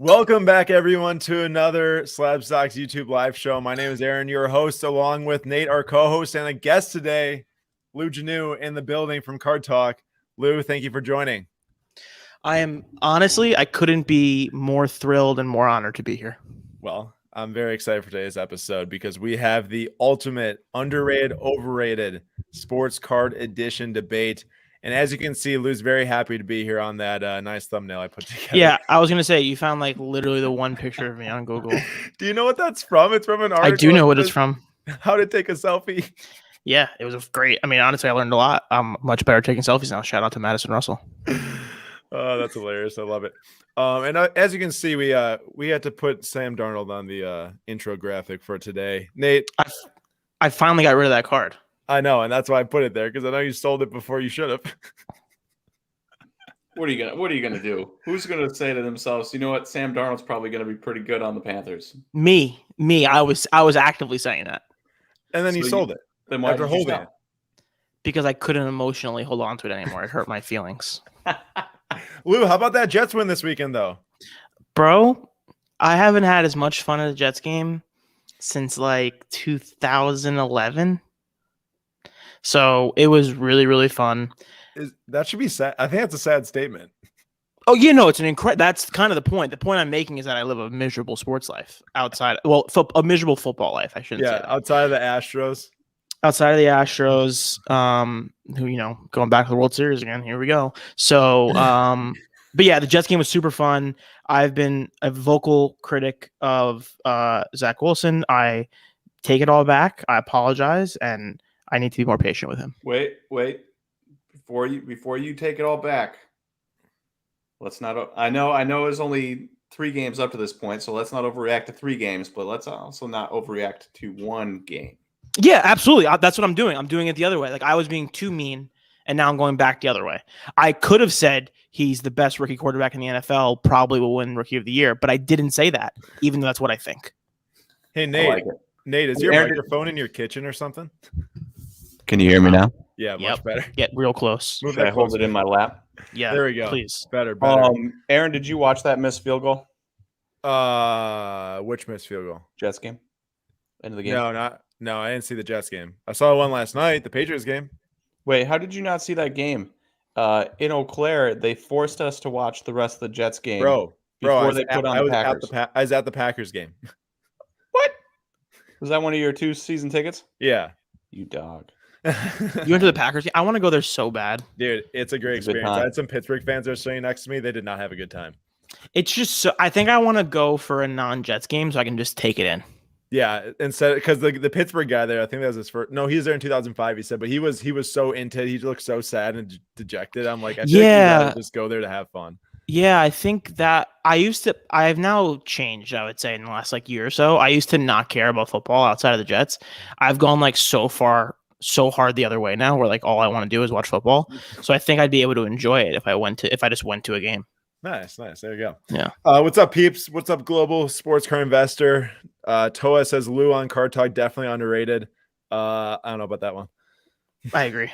Welcome back, everyone, to another SlabStox YouTube live show. My name is Aaron, your host, along with Nate, our co-host, and a guest today, Lou Geneux, in the building from Card Talk. Lou, thank you for joining. I couldn't be more thrilled and more honored to be here. Well, I'm very excited for today's episode because we have the ultimate underrated, overrated sports card edition debate. And as you can see, Lou's very happy to be here on that nice thumbnail I put together. Yeah, I was going to say, you found like literally the one picture of me on Google. Do you know what that's from? It's from an article. I do know what it's from. How to take a selfie. Yeah, it was great. I mean, honestly, I learned a lot. I'm much better at taking selfies now. Shout out to Madison Russell. Oh, that's hilarious. I love it. And as you can see, we had to put Sam Darnold on the intro graphic for today. Nate, I finally got rid of that card. I know, and that's why I put it there because I know you sold it before you should have. What are you gonna do? Who's gonna say to themselves, you know what, Sam Darnold's probably gonna be pretty good on the Panthers? Me. I was actively saying that. And then you sold it. Then why after did you holding stop? it? Because I couldn't emotionally hold on to it anymore. It hurt my feelings. Lou, how about that Jets win this weekend, though? Bro, I haven't had as much fun at a Jets game since like 2011. So it was really, really fun. That should be sad. I think that's a sad statement. Oh, it's an that's kind of the point. The point I'm making is that I live a miserable sports life outside. Well, a miserable football life. I shouldn't say that. Outside of the Astros. Outside of the Astros, who, going back to the World Series again. Here we go. So, but yeah, the Jets game was super fun. I've been a vocal critic of Zach Wilson. I take it all back. I apologize, and I need to be more patient with him. Wait. Before you take it all back, let's not. I know it's only 3 games up to this point, so let's not overreact to 3 games, but let's also not overreact to 1 game. Yeah, absolutely. That's what I'm doing. I'm doing it the other way. Like I was being too mean, and now I'm going back the other way. I could have said he's the best rookie quarterback in the NFL, probably will win Rookie of the Year, but I didn't say that, even though that's what I think. Hey, Nate. Like Nate, is your microphone in your kitchen or something? Can you hear me now? Yeah, much better. Get real close. Should I hold it in my lap? Yeah, there we go. Please. Better. Aaron, did you watch that missed field goal? Which missed field goal? Jets game? End of the game? No, I didn't see the Jets game. I saw one last night, the Patriots game. Wait, how did you not see that game? In Eau Claire, they forced us to watch the rest of the Jets game. Before they put on the Packers. I was at the Packers game. What? Was that one of your 2 season tickets? Yeah. You dog. You went to the Packers game? I want to go there so bad. Dude, it's a great experience. I had some Pittsburgh fans that are sitting next to me. They did not have a good time. It's just so I think I want to go for a non-Jets game so I can just take it in. Yeah, instead because the Pittsburgh guy there, I think that was his first. No, he was there in 2005. He said, but he was so into it. He looked so sad and dejected. I'm like, I feel like you gotta just go there to have fun. Yeah, I think that I've now changed, I would say, in the last year or so. I used to not care about football outside of the Jets. I've gone so hard the other way now where all I want to do is watch football. So I think I'd be able to enjoy it if I just went to a game. Nice. There you go. Yeah. What's up, peeps? What's up, global sports card investor? Toa says Lou on Card Talk definitely underrated. I don't know about that one. I agree.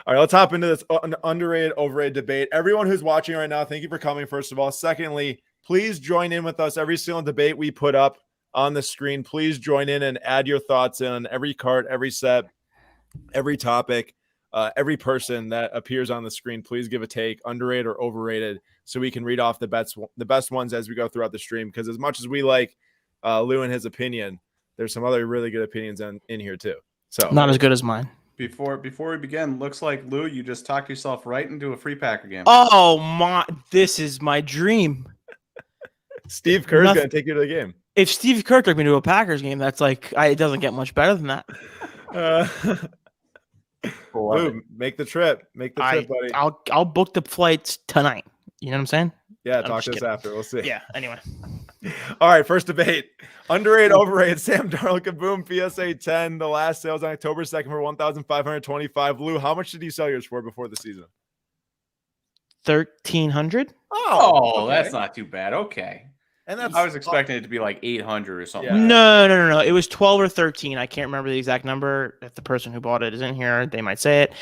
All right, let's hop into this underrated, overrated debate. Everyone who's watching right now, thank you for coming, first of all. Secondly, please join in with us every single debate we put up on the screen. Please join in and add your thoughts in on every card, every set, every topic, every person that appears on the screen. Please give a take, underrated or overrated, so we can read off the best ones as we go throughout the stream. Because as much as we like Lou and his opinion, there's some other really good opinions in here too. So not as good as mine. Before we begin, looks like Lou, you just talked yourself right into a free Packer game. Oh my! This is my dream. Steve Kerr's gonna take you to the game. If Steve Kerr took me to a Packers game, that's it doesn't get much better than that. Lou, make the trip. Make the trip, buddy. I'll book the flights tonight. You know what I'm saying? Yeah, talk to us after. We'll see. Yeah, anyway. All right, first debate. Underrated, overrated, Sam Darnold Kaboom PSA 10. The last sales on October 2nd for $1,525. Lou, how much did you sell yours for before the season? $1,300. Oh, okay. That's not too bad. Okay. And that's I was expecting it to be like 800 or something. Yeah. No. It was 12 or 13. I can't remember the exact number. If the person who bought it is in here, they might say it.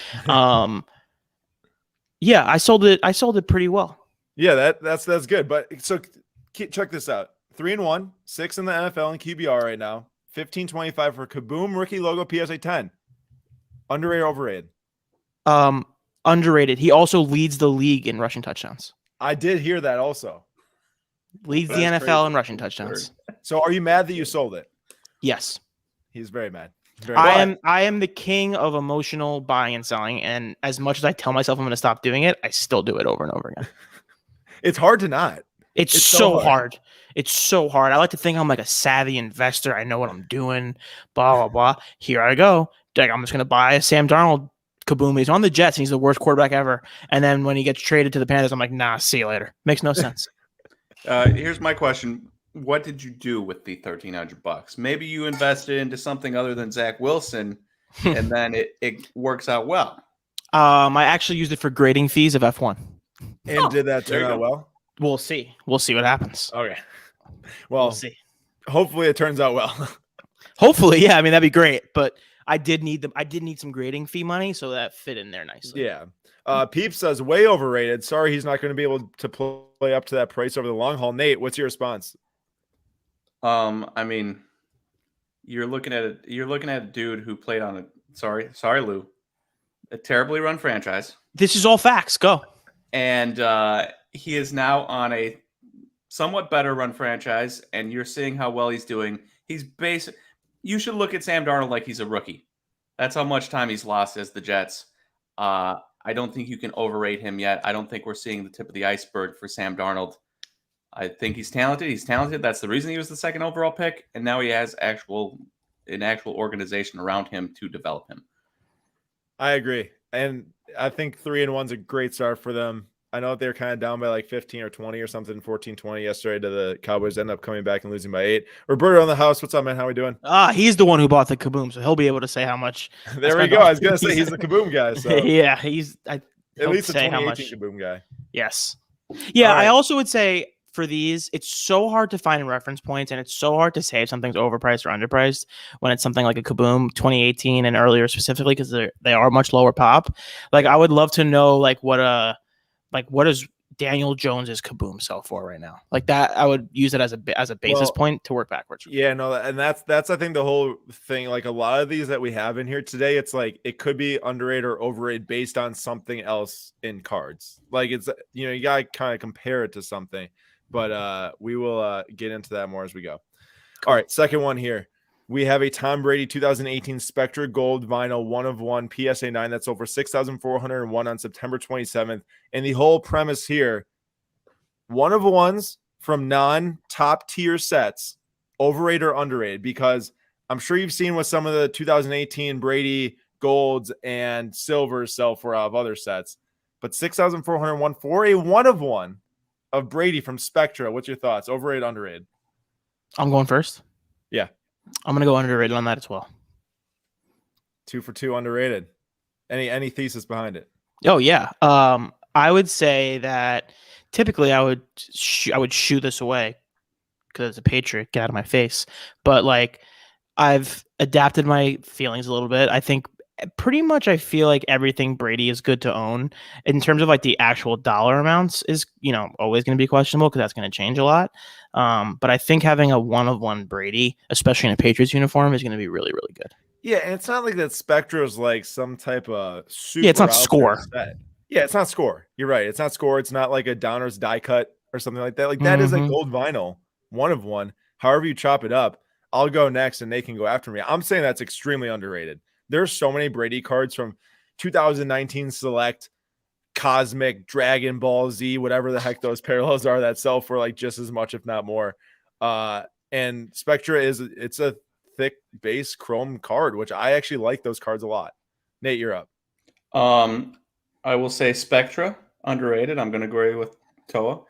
Yeah, I sold it pretty well. Yeah, that's good. But so check this out: 3-1, 6 in the NFL and QBR right now. 15.25 for Kaboom rookie logo PSA 10. Underrated, overrated. Underrated. He also leads the league in rushing touchdowns. I did hear that also. Leads the That's NFL crazy. in rushing touchdowns. So are you mad that you sold it? Yes. He's very mad. I am the king of emotional buying and selling, and as much as I tell myself I'm going to stop doing it, I still do it over and over again. It's hard to not. It's so hard. It's so hard. I like to think I'm like a savvy investor. I know what I'm doing. Blah blah blah. Here I go. Like, I'm just going to buy a Sam Darnold Kaboom. He's on the Jets, and he's the worst quarterback ever. And then when he gets traded to the Panthers, I'm like, nah, see you later. Makes no sense. Here's my question. What did you do with the $1,300? Maybe you invested into something other than Zach Wilson, and then it works out well. I actually used it for grading fees of F1. And did that turn out well? We'll see. We'll see what happens. Okay. Well, We'll see. Hopefully it turns out well. Hopefully, yeah. I mean, that'd be great. But I did need some grading fee money, so that fit in there nicely. Yeah. Peep says way overrated. Sorry, he's not going to be able to play up to that price over the long haul. Nate, what's your response? I mean, you're looking at a dude who played on sorry, Lou, a terribly run franchise. This is all facts. Go. And he is now on a somewhat better run franchise, and you're seeing how well he's doing. You should look at Sam Darnold like he's a rookie. That's how much time he's lost as the Jets. I don't think you can overrate him yet. I don't think we're seeing the tip of the iceberg for Sam Darnold. I think he's talented. He's talented. That's the reason he was the second overall pick, and now he has an actual organization around him to develop him. I agree, and I think 3-1's a great start for them. I know they're kind of down by like 15 or 20 or something, 14-20 yesterday to the Cowboys. End up coming back and losing by 8. Roberto in the house. What's up, man? How we doing? He's the one who bought the Kaboom, so he'll be able to say how much. There we go. I was gonna say he's the Kaboom guy. So yeah, at least the 2018 Kaboom guy. Yes. Yeah, right. I also would say for these, it's so hard to find reference points, and it's so hard to say if something's overpriced or underpriced when it's something like a Kaboom 2018 and earlier specifically, because they are much lower pop. Like, I would love to know what does Daniel Jones's Kaboom sell for right now? Like that, I would use it as a basis point to work backwards. Yeah, no, and that's I think the whole thing. Like a lot of these that we have in here today, it's like it could be underrated or overrated based on something else in cards. Like it's you gotta kind of compare it to something. But we will get into that more as we go. All right, second one here. We have a Tom Brady 2018 Spectra Gold Vinyl 1-of-1 PSA 9 that sold for $6,401 on September 27th. And the whole premise here, 1-of-1s from non-top tier sets, overrated or underrated, because I'm sure you've seen what some of the 2018 Brady Golds and Silvers sell for of other sets. But $6,401 for a 1-of-1 of Brady from Spectra. What's your thoughts? Overrated, underrated? I'm going first. Yeah. I'm gonna go underrated on that as well. 2 for 2 underrated. Any thesis behind it? Oh yeah. I would say that typically I would shoo this away because it's a Patriot. Get out of my face. But like, I've adapted my feelings a little bit. I think pretty much I feel like everything Brady is good to own in terms of like the actual dollar amounts is, always going to be questionable because that's going to change a lot. But I think having a 1-of-1 Brady, especially in a Patriots uniform, is going to be really, really good. Yeah, and it's not like that Spectra is like some type of super. Yeah, it's not score. Set. Yeah, it's not score. You're right. It's not score. It's not like a Downers die cut or something like that. Like that is a gold vinyl 1-of-1. However you chop it up, I'll go next and they can go after me. I'm saying that's extremely underrated. There's so many Brady cards from 2019 Select, Cosmic, Dragon Ball Z, whatever the heck those parallels are that sell for like just as much, if not more. And Spectra it's a thick base chrome card, which I actually like those cards a lot. Nate, you're up. I will say Spectra, underrated. I'm going to agree with Toa.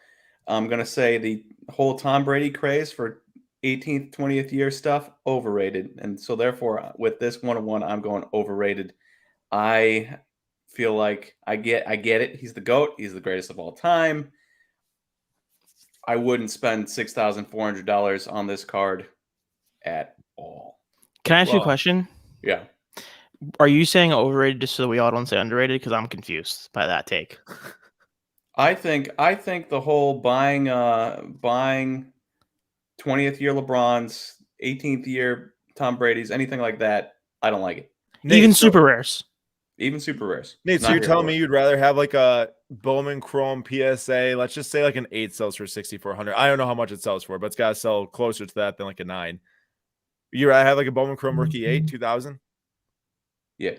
I'm going to say the whole Tom Brady craze for 18th, 20th year stuff, overrated. And so therefore, with this 1-of-1, I'm going overrated. I feel like I get it. He's the GOAT. He's the greatest of all time. I wouldn't spend $6,400 on this card at all. Can I ask you a question? Yeah. Are you saying overrated just so that we all don't say underrated? Because I'm confused by that take. I think the whole buying 20th year LeBrons, 18th year Tom Brady's, anything like that, I don't like it. Nate, Even so, super rares. Even super rares. Nate, so Not you're here telling for me it. you'd rather have like a Bowman Chrome PSA? Let's just say like an 8 sells for 6,400. I don't know how much it sells for, but it's got to sell closer to that than like a 9. You rather have like a Bowman Chrome rookie 8 2000? Yeah.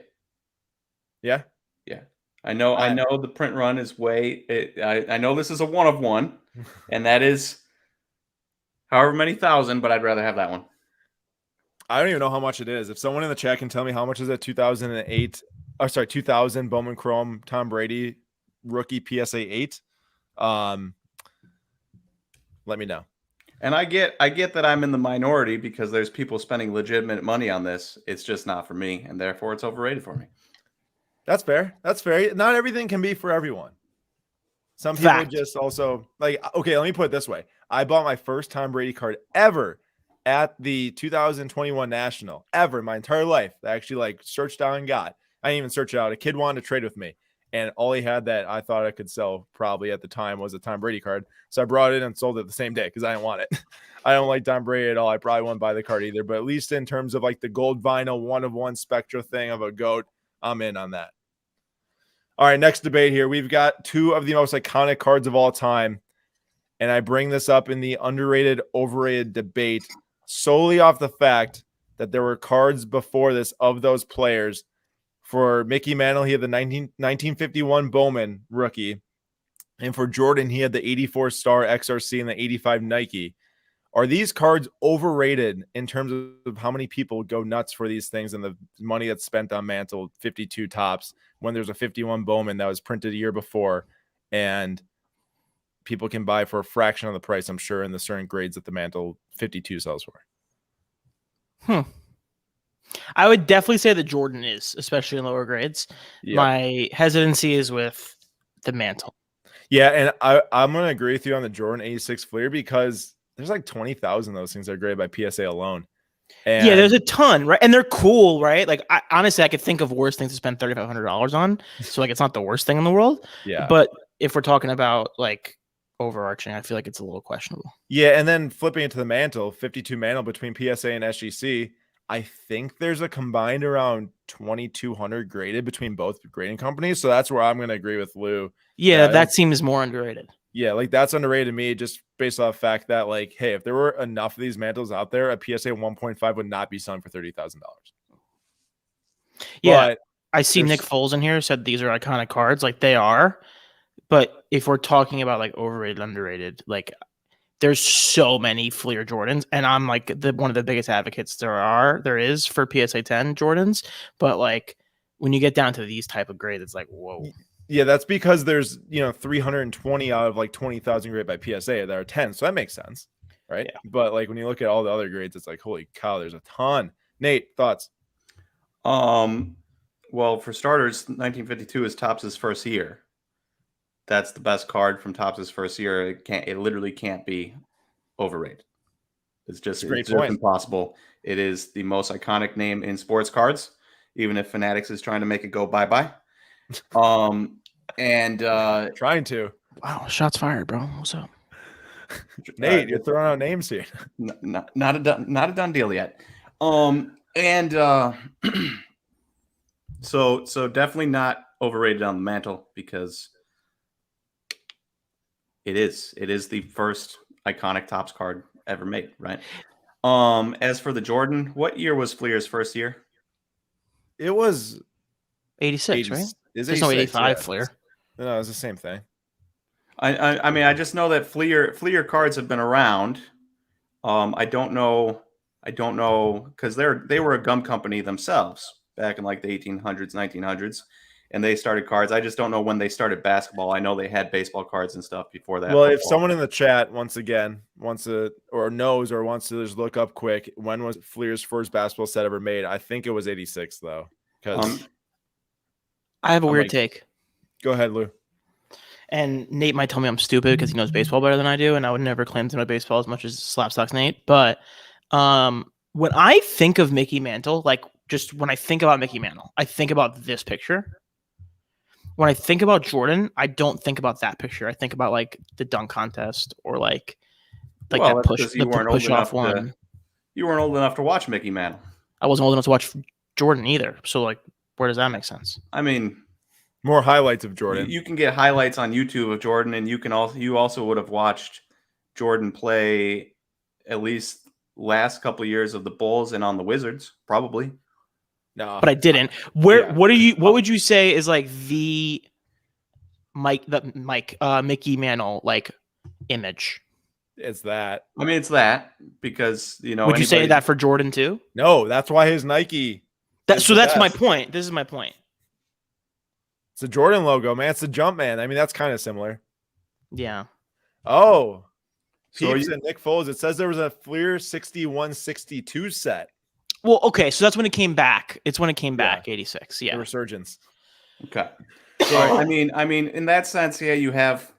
Yeah. Yeah. I know the print run is I know this is a one-of-one, and that is however many thousand, but I'd rather have that one. I don't even know how much it is. If someone in the chat can tell me how much is that 2000 Bowman Chrome Tom Brady rookie PSA 8, let me know. And I get that I'm in the minority because there's people spending legitimate money on this. It's just not for me, and therefore it's overrated for me. That's fair. That's fair. Not everything can be for everyone. Some people Fact. just also like, okay, let me put it this way. I bought my first Tom Brady card ever at the 2021 National, ever in my entire life. I actually like searched out and got. I didn't even search it out. A kid wanted to trade with me, and all he had that I thought I could sell probably at the time was a Tom Brady card. So I brought it in and sold it the same day because I didn't want it. I don't like Tom Brady at all. I probably wouldn't buy the card either, but at least in terms of like the gold vinyl one-of-one Spectra thing of a GOAT, I'm in on that. All right, next debate here. We've got 2 of the most iconic cards of all time. And I bring this up in the underrated, overrated debate solely off the fact that there were cards before this of those players. For Mickey Mantle, he had the 1951 Bowman rookie. And for Yordan, he had the 84 Star XRC and the 85 Nike. Are these cards overrated in terms of how many people go nuts for these things and the money that's spent on Mantle 52 Topps when there's a 51 Bowman that was printed a year before and people can buy for a fraction of the price, I'm sure, in the certain grades that the Mantle 52 sells for? I would definitely say that Yordan is, especially in lower grades. Yep. My hesitancy is with the Mantle. Yeah, and I'm going to agree with you on the Yordan 86 Fleer because there's like 20,000 of those things that are graded by PSA alone. And yeah, there's a ton, right? And they're cool, right? Like, honestly, I could think of worse things to spend $3,500 on. So, like, it's not the worst thing in the world. Yeah. But if we're talking about, like, overarching, I feel like it's a little questionable. Yeah, and then flipping it to the Mantle, 52 Mantle between PSA and SGC, I think there's a combined around 2,200 graded between both grading companies. So that's where I'm going to agree with Lou. Yeah, that seems more underrated. Yeah, like that's underrated to me just based off the fact that, like, hey, if there were enough of these Mantles out there, a PSA 1.5 would not be selling for $30,000. Yeah, but I see Nick Foles in here said these are iconic cards. Like, they are. But if we're talking about, like, overrated, underrated, like, there's so many Fleer Jordans, and I'm like one of the biggest advocates there is for PSA 10 Jordans. But like when you get down to these type of grades, it's like, whoa. Yeah, that's because there's 320 out of like 20,000 grade by PSA that are 10, so that makes sense, right? Yeah. But like when you look at all the other grades, it's like, holy cow, there's a ton. Nate, thoughts? Well, for starters, 1952 is Topps' first year. That's the best card from Topps' first year. It literally can't be overrated. It's just impossible. It is the most iconic name in sports cards, even if Fanatics is trying to make it go bye-bye. And trying to. Wow, shots fired, bro. What's up? Nate, you're throwing out names here. Not a done deal yet. So definitely not overrated on the Mantle because it is the first iconic Topps card ever made, right? As for the Yordan, what year was Fleer's first year? It was 86, right? There's no 85 Fleer. No, it's the same thing. I mean, I just know that Fleer cards have been around. I don't know because they were a gum company themselves back in like the 1800s, 1900s. And they started cards. I just don't know when they started basketball. I know they had baseball cards and stuff before that. Well, if someone in the chat wants to knows or wants to just look up quick, when was Fleer's first basketball set ever made? I think it was 86 though. Because I have a weird take. Go ahead, Lou. And Nate might tell me I'm stupid because he knows baseball better than I do, and I would never claim to know baseball as much as SlabStox Nate. But when I think of Mickey Mantle, like just when I think about Mickey Mantle, I think about this picture. when I think about Jordan, I don't think about that picture. I think about like the dunk contest or like well, that that's push, because you weren't push old off enough one. you weren't old enough to watch Mickey Mantle. I wasn't old enough to watch Jordan either. So like, where does that make sense? I mean, More highlights of Jordan. you can get highlights on YouTube of Jordan, and you also would have watched Jordan play at least last couple of years of the Bulls and on the Wizards, probably. No, But I didn't. Where? Yeah. What would you say is like the Mickey Mantle like image? it's that. I mean, it's that because Would you say that for Jordan too? No, that's why his Nike. That's my point. This is my point. It's a Jordan logo, man. It's a Jumpman. I mean, that's kind of similar. Yeah. Oh, So Peeps and Nick Foles. It says there was a Fleer 61-62 set. Well, okay, so that's when it came back. It's when it came back, 86. The Yeah. resurgence. Okay. So I mean, in that sense, yeah, you have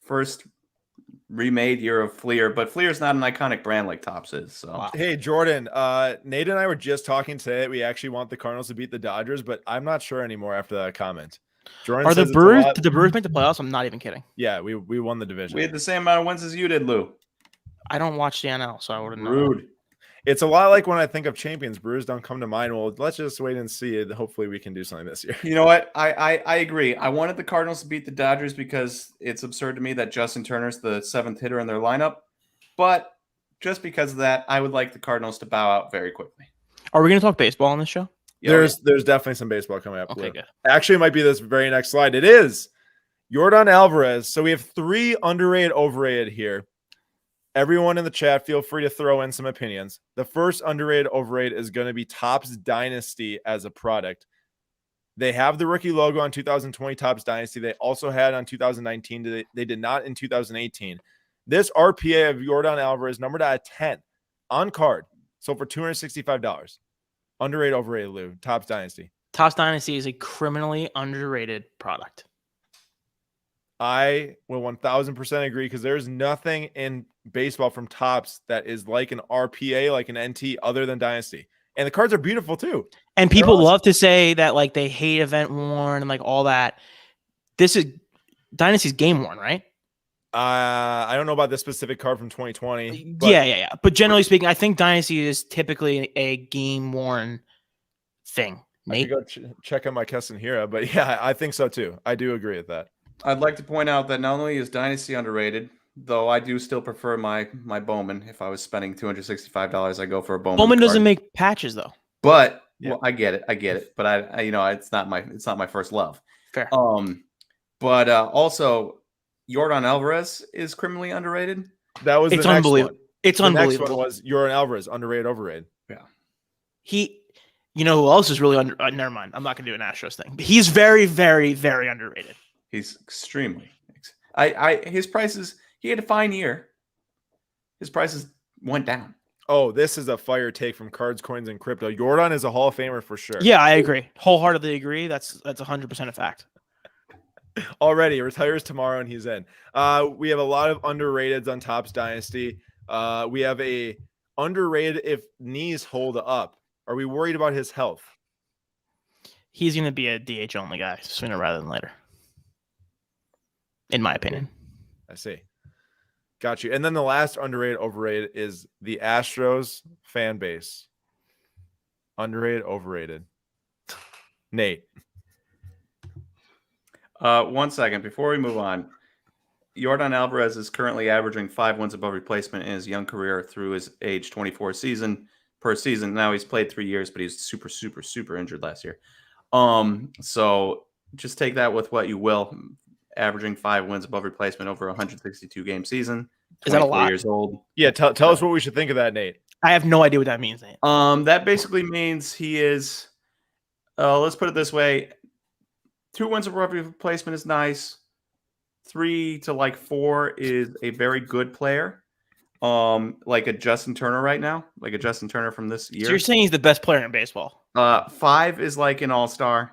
first remade year of Fleer, but Fleer's not an iconic brand like Topps is. So Wow. Hey, Jordan, Nate and I were just talking today that we actually want the Cardinals to beat the Dodgers, but I'm not sure anymore after that comment. Jordan Are the says it's a Brewers? lot- Did the Brewers make the playoffs? I'm not even kidding. Yeah, we won the division. we had the same amount of wins as you did, Lou. I don't watch the NL, so I wouldn't know. Rude. It's a lot like when I think of champions. Brewers don't come to mind. Well, let's just wait and see. Hopefully, we can do something this year. You know what? I agree. I wanted the Cardinals to beat the Dodgers because it's absurd to me that Justin Turner's the seventh hitter in their lineup. But just because of that, I would like the Cardinals to bow out very quickly. Are we going to talk baseball on this show? There's definitely some baseball coming up. Okay, Lou. good. Actually, it might be this very next slide. It is Yordan Alvarez. So we have 3 underrated, overrated here. Everyone in the chat, feel free to throw in some opinions. The first underrated, overrated is going to be Topps Dynasty as a product. They have the rookie logo on 2020 Topps Dynasty. They also had on 2019. They did not in 2018. This RPA of Yordan Alvarez, numbered at 10, on card, sold for $265. Underrated, overrated, Lou. Topps Dynasty. Topps Dynasty is a criminally underrated product. I will 1000% agree because there's nothing in baseball from Topps that is like an RPA, like an NT, other than Dynasty. And the cards are beautiful too. And people love to say that like they hate event worn and like all that. This is Dynasty's game worn, right? I don't know about this specific card from 2020. But Yeah. But generally speaking, I think Dynasty is typically a game worn thing. I could go check out my Keston Hira, but yeah, I think so too. I do agree with that. I'd like to point out that not only is Dynasty underrated, though I do still prefer my Bowman. If I was spending $265, I go for a Bowman. Bowman card. doesn't make patches though. But Yeah. well, I get it. But I it's not my first love. Fair. But also Yordan Alvarez is criminally underrated. That was It's the next unbelievable. one. It's The unbelievable. next one was Yordan Alvarez, underrated, overrated. Yeah. You know who else is really under? Never mind. I'm not gonna do an Astros thing. But he's very, very, very underrated. He's extremely. His prices. He had a fine year. His prices went down. Oh, this is a fire take from Cards, Coins, and Crypto. Yordan is a Hall of Famer for sure. Yeah, I agree. Wholeheartedly agree. That's 100% a fact. Already retires tomorrow and he's in. We have a lot of underrateds on Topps Dynasty. We have a underrated if knees hold up. Are we worried about his health? He's going to be a DH only guy sooner rather than later, in my opinion. I see. Got you. And then the last underrated, overrated is the Astros fan base. Underrated, overrated. Nate. 1 second before we move on. Yordan Alvarez is currently averaging 5 wins above replacement in his young career through his age 24 season per season. Now he's played 3 years, but he's super injured last year. So just take that with what you will. Averaging 5 wins above replacement over a 162 game season. Is that a lot? Years old. Yeah, tell us what we should think of that, Nate. I have no idea what that means, Nate. That basically means he is. Let's put it this way: 2 wins above replacement is nice. 3 to 4 is a very good player. Like a Justin Turner right now, like a Justin Turner from this year. So you're saying he's the best player in baseball? 5 is like an all-star.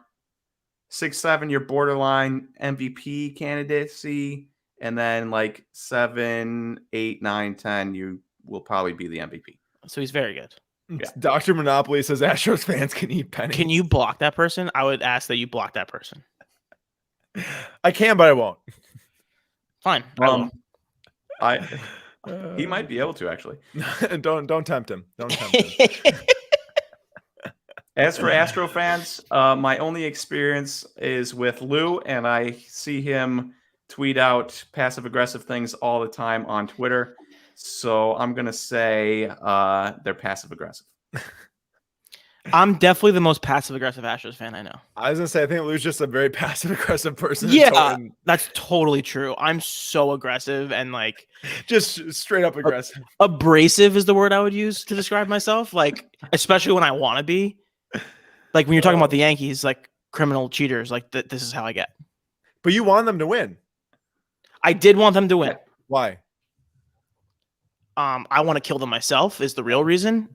6, 7, you're borderline MVP candidacy, and then 7, 8, 9, 10, you will probably be the MVP. So he's very good. Yeah. Dr. Monopoly says Astros fans can eat pennies. Can you block that person? I would ask that you block that person. I can, but I won't. Fine. I will. He might be able to actually. Don't tempt him. Don't tempt him. As for Astro fans, my only experience is with Lou, and I see him tweet out passive-aggressive things all the time on Twitter. So I'm going to say they're passive-aggressive. I'm definitely the most passive-aggressive Astros fan I know. I was going to say, I think Lou's just a very passive-aggressive person. Yeah, that's totally true. I'm so aggressive and like just straight up aggressive. Abrasive is the word I would use to describe myself. Like, especially when I want to be. Like when you're talking about the Yankees, like criminal cheaters, like this is how I get. But you want them to win. I did want them to win. Why? I want to kill them myself is the real reason.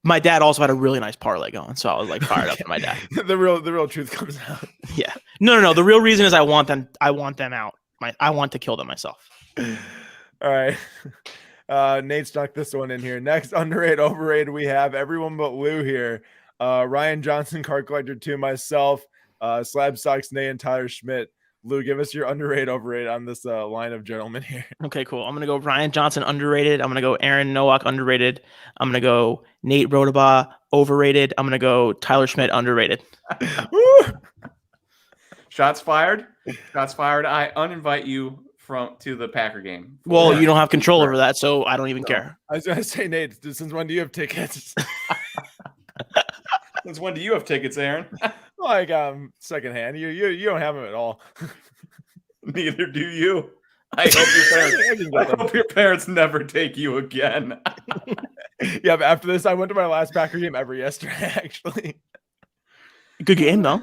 My dad also had a really nice parlay going, so I was like fired up for my dad. The real truth comes out. Yeah. No. The real reason is I want them out. I want to kill them myself. All right. Nate stuck this one in here. Next, underrated, overrated, we have everyone but Lou here. Ryan Johnson, card collector 2, myself, SlabStox, Nate, and Tyler Schmidt. Lou, give us your underrated, overrated on this line of gentlemen here. Okay, cool. I'm going to go Ryan Johnson, underrated. I'm going to go Aaron Nowak, underrated. I'm going to go Nate Rodabaugh, overrated. I'm going to go Tyler Schmidt, underrated. Shots fired. Shots fired. I uninvite you to the Packer game. Well, you don't have control over that, so I don't even care. I was going to say, Nate, since when do you have tickets? Since when do you have tickets, Aaron? Like secondhand. You don't have them at all. Neither do you. I hope your parents never take you again. Yeah, but after this, I went to my last Packer game ever yesterday, actually. Good game, though.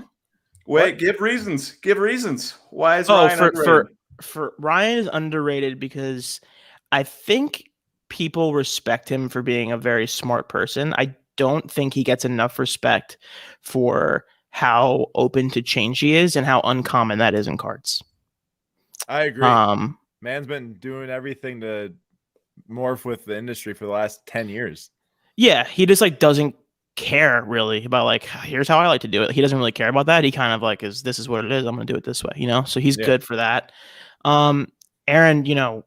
Wait, give reasons. Give reasons. Why is Ryan underrated? For Ryan is underrated because I think people respect him for being a very smart person. I don't think he gets enough respect for how open to change he is and how uncommon that is in cards. I agree. Man's been doing everything to morph with the industry for the last 10 years. Yeah, he just like doesn't care really about like, here's how I like to do it. He doesn't really care about that. He kind of like this is what it is. I'm going to do it this way, you know? So he's good for that. Aaron, you know,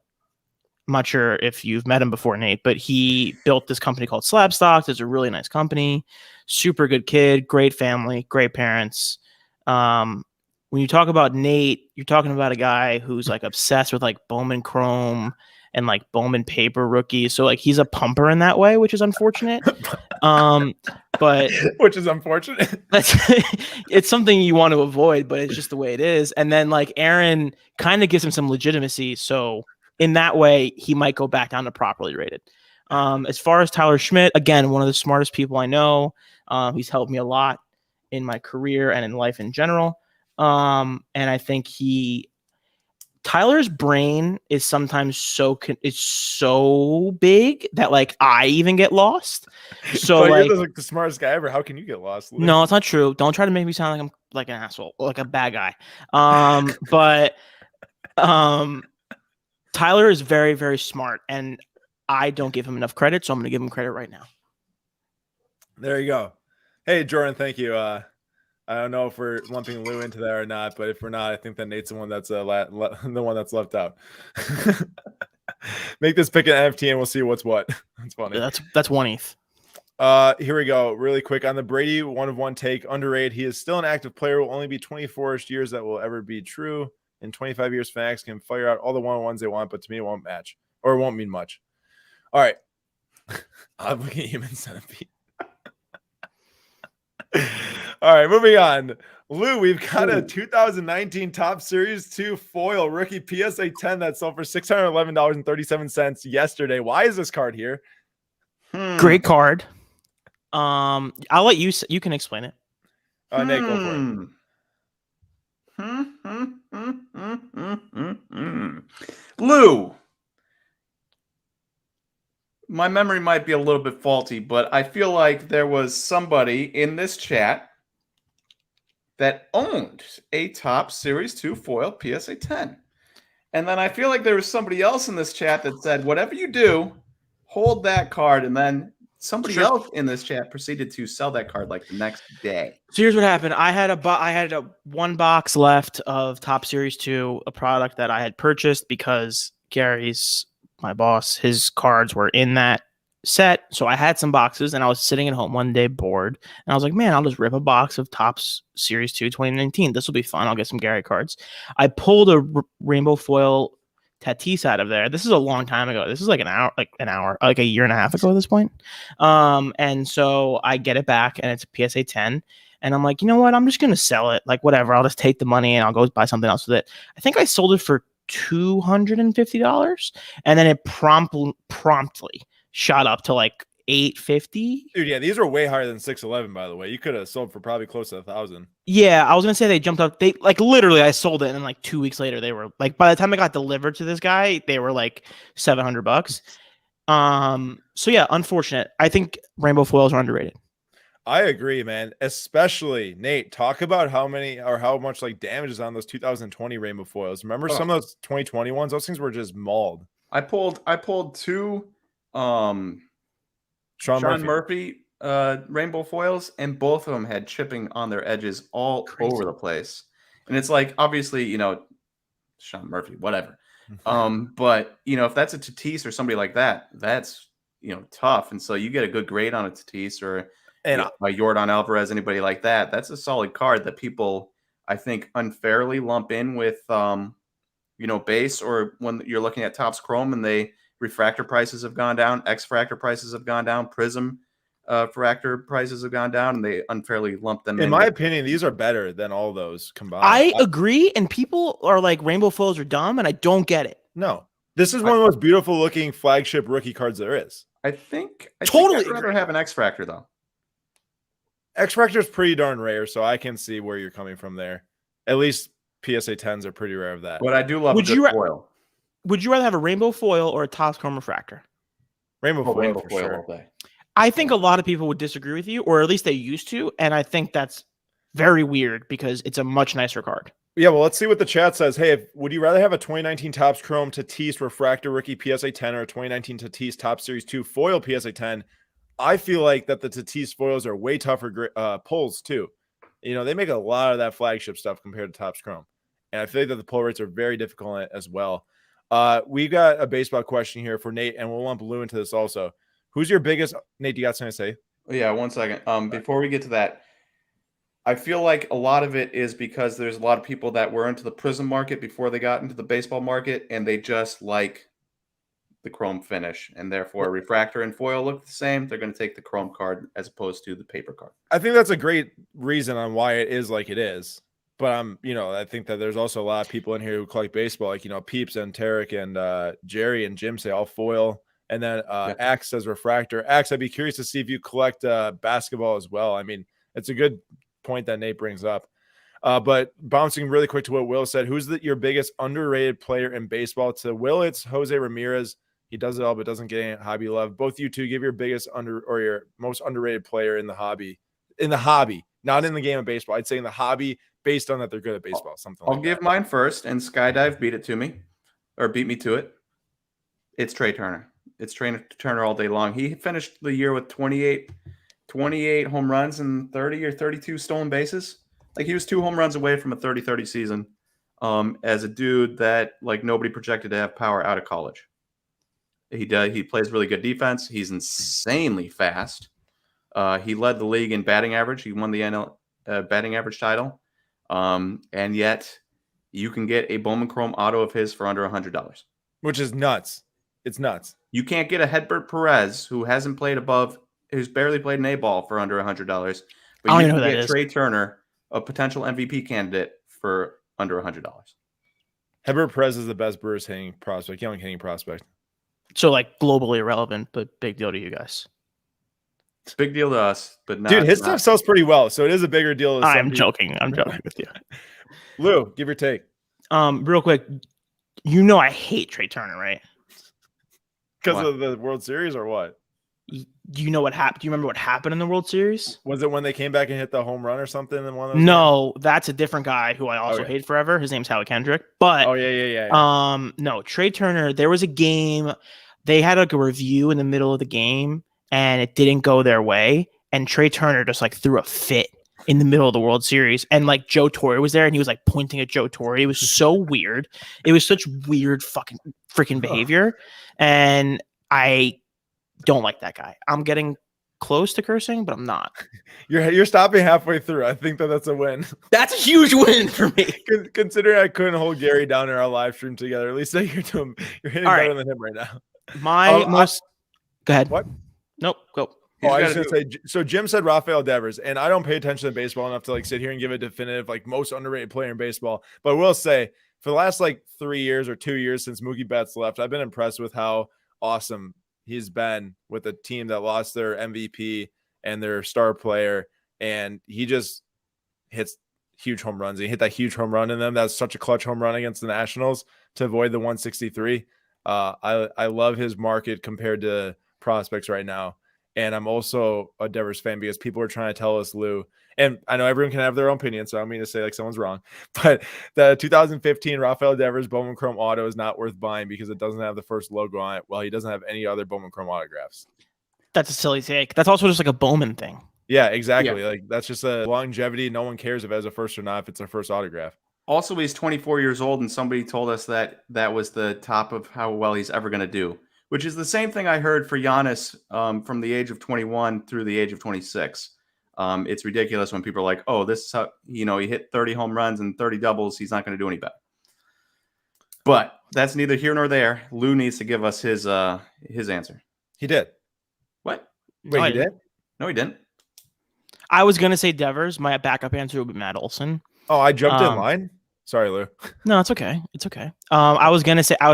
I'm not sure if you've met him before, Nate, but he built this company called SlabStox. It's a really nice company, super good kid, great family, great parents. When you talk about Nate, you're talking about a guy who's like obsessed with like Bowman Chrome and like Bowman paper rookies. So like he's a pumper in that way, which is unfortunate. But which is unfortunate. It's something you want to avoid, but it's just the way it is. And then like Aaron kind of gives him some legitimacy. So in that way, he might go back down to properly rated. As far as Tyler Schmidt, again, one of the smartest people I know. He's helped me a lot in my career and in life in general. And I think Tyler's brain is sometimes so big that like I even get lost. So like, like, you're like the smartest guy ever. How can you get lost? Luke? No, it's not true. Don't try to make me sound like I'm like an asshole, like a bad guy. But Tyler is very, very smart, and I don't give him enough credit, so I'm going to give him credit right now. There you go. Hey, Jordan, thank you. I don't know if we're lumping Lou into that or not, but if we're not, I think that Nate's the one that's the one that's left out. Make this pick an NFT, and we'll see what's what. That's funny. Yeah, that's 1 ETH. Here we go. Really quick on the Brady One-of-One take. Underrated. He is still an active player. Will only be 24-ish years. That will ever be true. In 25 years, fanatics can fire out all the one-on-ones they want, but to me, it won't match or it won't mean much. All right. I'm looking at human centipede. All right, moving on. Lou, we've got a 2019 Topps Series 2 foil rookie PSA 10 that sold for $611.37 yesterday. Why is this card here? Great card. I'll let you can explain it. Nate, go for it. Lou, my memory might be a little bit faulty, but I feel like there was somebody in this chat that owned a Topps Series 2 foil PSA 10. And then I feel like there was somebody else in this chat that said, whatever you do, hold that card and then somebody Sure. else in this chat proceeded to sell that card like the next day. So here's what happened. I had one box left of Top Series 2, a product that I had purchased because Gary's, my boss, his cards were in that set. So I had some boxes and I was sitting at home one day bored. And I was like, man, I'll just rip a box of Topps Series 2 2019. This will be fun. I'll get some Gary cards. I pulled a rainbow foil Tatis out of there. This is a long time ago. This is like a year and a half ago at this point. And so I get it back and it's a PSA 10. And I'm like, you know what? I'm just going to sell it. Like, whatever. I'll just take the money and I'll go buy something else with it. I think I sold it for $250. And then it promptly shot up to like $850. Dude, yeah, these are way higher than 611, by the way. You could have sold for probably close to 1,000. Yeah, I was going to say they jumped up. They like literally I sold it and then like 2 weeks later they were like, by the time it got delivered to this guy, they were like $700. So yeah, unfortunate. I think rainbow foils are underrated. I agree, man. Especially Nate. Talk about how much like damage is on those 2020 rainbow foils. Remember some of those 2020 ones? Those things were just mauled. I pulled two Sean Murphy rainbow foils, and both of them had chipping on their edges all over the place. And it's like, obviously, you know, Sean Murphy, whatever. But you know, if that's a Tatis or somebody like that, that's, you know, tough. And so you get a good grade on a Tatis or by Yordan, Alvarez, anybody like that. That's a solid card that people, I think, unfairly lump in with, you know, base, or when you're looking at Topps Chrome and refractor prices have gone down, X-fractor prices have gone down, Prism fractor prices have gone down, and they unfairly lump them in. In my opinion, these are better than all those combined. I agree, and people are like, rainbow foils are dumb, and I don't get it. No. This is one of the most beautiful looking flagship rookie cards there is. I think I'd rather have an X-fractor, though. X-fractor is pretty darn rare, so I can see where you're coming from there. At least PSA 10s are pretty rare of that. But I do love a good foil. Would you rather have a rainbow foil or a Topps Chrome refractor? Rainbow foil for foil sure. all day. I think a lot of people would disagree with you, or at least they used to, and I think that's very weird because it's a much nicer card. Yeah, well, let's see what the chat says. Hey, would you rather have a 2019 Topps Chrome Tatis refractor rookie PSA 10 or a 2019 Tatis Topps Series 2 foil PSA 10? I feel like that the Tatis foils are way tougher pulls too. You know, they make a lot of that flagship stuff compared to Topps Chrome. And I feel like that the pull rates are very difficult as well. We got a baseball question here for Nate, and we'll lump Lou into this also. Who's your biggest – Nate, do you got something to say? Yeah, 1 second. Before we get to that, I feel like a lot of it is because there's a lot of people that were into the Prism market before they got into the baseball market, and they just like the chrome finish, and therefore refractor and foil look the same. They're going to take the chrome card as opposed to the paper card. I think that's a great reason on why it is like it is. But I think that there's also a lot of people in here who collect baseball, like, Peeps and Tarek and Jerry and Jim say all foil. And then Axe says refractor. Axe, I'd be curious to see if you collect basketball as well. I mean, it's a good point that Nate brings up. But bouncing really quick to what Will said, who's your biggest underrated player in baseball? To Will, it's Jose Ramirez. He does it all, but doesn't get any hobby love. Both you two, give your biggest your most underrated player in the hobby. In the hobby, not in the game of baseball. I'd say in the hobby, based on that they're good at baseball. I'll give mine first, and Skydive beat me to it. It's Trey Turner. It's Trey Turner all day long. He finished the year with 28 home runs and 30 or 32 stolen bases. Like, he was 2 home runs away from a 30-30 season as a dude that, like, nobody projected to have power out of college. He plays really good defense. He's insanely fast. He led the league in batting average. He won the NL batting average title. And yet you can get a Bowman Chrome auto of his for under $100. Which is nuts. It's nuts. You can't get a Hedbert Perez who's barely played an A-ball for under $100. But you can get Trey Turner, a potential MVP candidate, for under $100. Hedbert Perez is the best Brewers hitting prospect, young hitting prospect. So, like, globally irrelevant, but big deal to you guys. It's a big deal to us, but not. Dude, his stuff sells pretty well, so it is a bigger deal. I'm joking. I'm joking with you. Lou, give your take. Real quick, I hate Trey Turner, right? Because of the World Series or what? Do you know what happened? Do you remember what happened in the World Series? Was it when they came back and hit the home run or something in one of those? No, that's a different guy who I also hate forever. His name's Howie Kendrick. But no, Trey Turner. There was a game. They had like a review in the middle of the game, and it didn't go their way. And Trey Turner just like threw a fit in the middle of the World Series. And like Joe Torre was there and he was like pointing at Joe Torre. It was so weird. It was such weird freaking behavior. And I don't like that guy. I'm getting close to cursing, but I'm not. You're stopping halfway through. I think that's a win. That's a huge win for me. Considering I couldn't hold Gary down in our live stream together, at least you're hitting better than him right now. Go ahead. What? Nope. Go. Oh, I was going to say, so Jim said Rafael Devers, and I don't pay attention to baseball enough to like sit here and give a definitive like most underrated player in baseball. But I will say for the last like 3 years or 2 years since Mookie Betts left, I've been impressed with how awesome he's been with a team that lost their MVP and their star player, and he just hits huge home runs. He hit that huge home run in them. That's such a clutch home run against the Nationals to avoid the 163. I love his market compared to prospects right now. And I'm also a Devers fan because people are trying to tell us, Lou, and I know everyone can have their own opinion, so I don't mean to say like someone's wrong, but the 2015 Rafael Devers Bowman Chrome auto is not worth buying because it doesn't have the first logo on it. Well, he doesn't have any other Bowman Chrome autographs. That's a silly take. That's also just like a Bowman thing. Yeah, exactly. Yeah. Like that's just a longevity. No one cares if it has a first or not, if it's their first autograph. Also, he's 24 years old, and somebody told us that was the top of how well he's ever going to do, which is the same thing I heard for Giannis from the age of 21 through the age of 26. It's ridiculous when people are like, oh, this is how, he hit 30 home runs and 30 doubles. He's not going to do any better. But that's neither here nor there. Lou needs to give us his answer. He did. What? Wait, he did? No, he didn't. I was going to say Devers. My backup answer would be Matt Olson. Oh, I jumped in line. Sorry, Lou. No, it's okay. It's okay. I was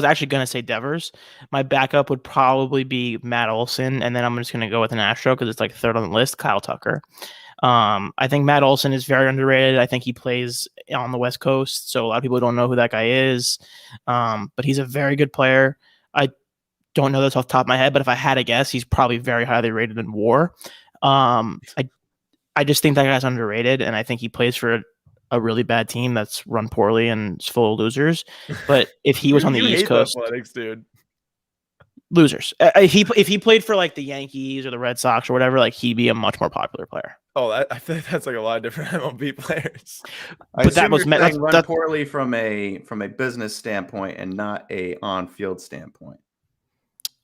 actually gonna say Devers. My backup would probably be Matt Olson, and then I'm just gonna go with an Astro because it's like third on the list, Kyle Tucker. I think Matt Olson is very underrated. I think he plays on the West Coast, so a lot of people don't know who that guy is. But he's a very good player. I don't know this off the top of my head, but if I had to guess, he's probably very highly rated in WAR. I just think that guy's underrated, and I think he plays for a really bad team that's run poorly and is full of losers. But if he was on the East Coast, athletics, dude. Losers. If he played for like the Yankees or the Red Sox or whatever, like he'd be a much more popular player. Oh, I feel like that's like a lot of different MLB players. But that was run poorly from a business standpoint and not a on-field standpoint.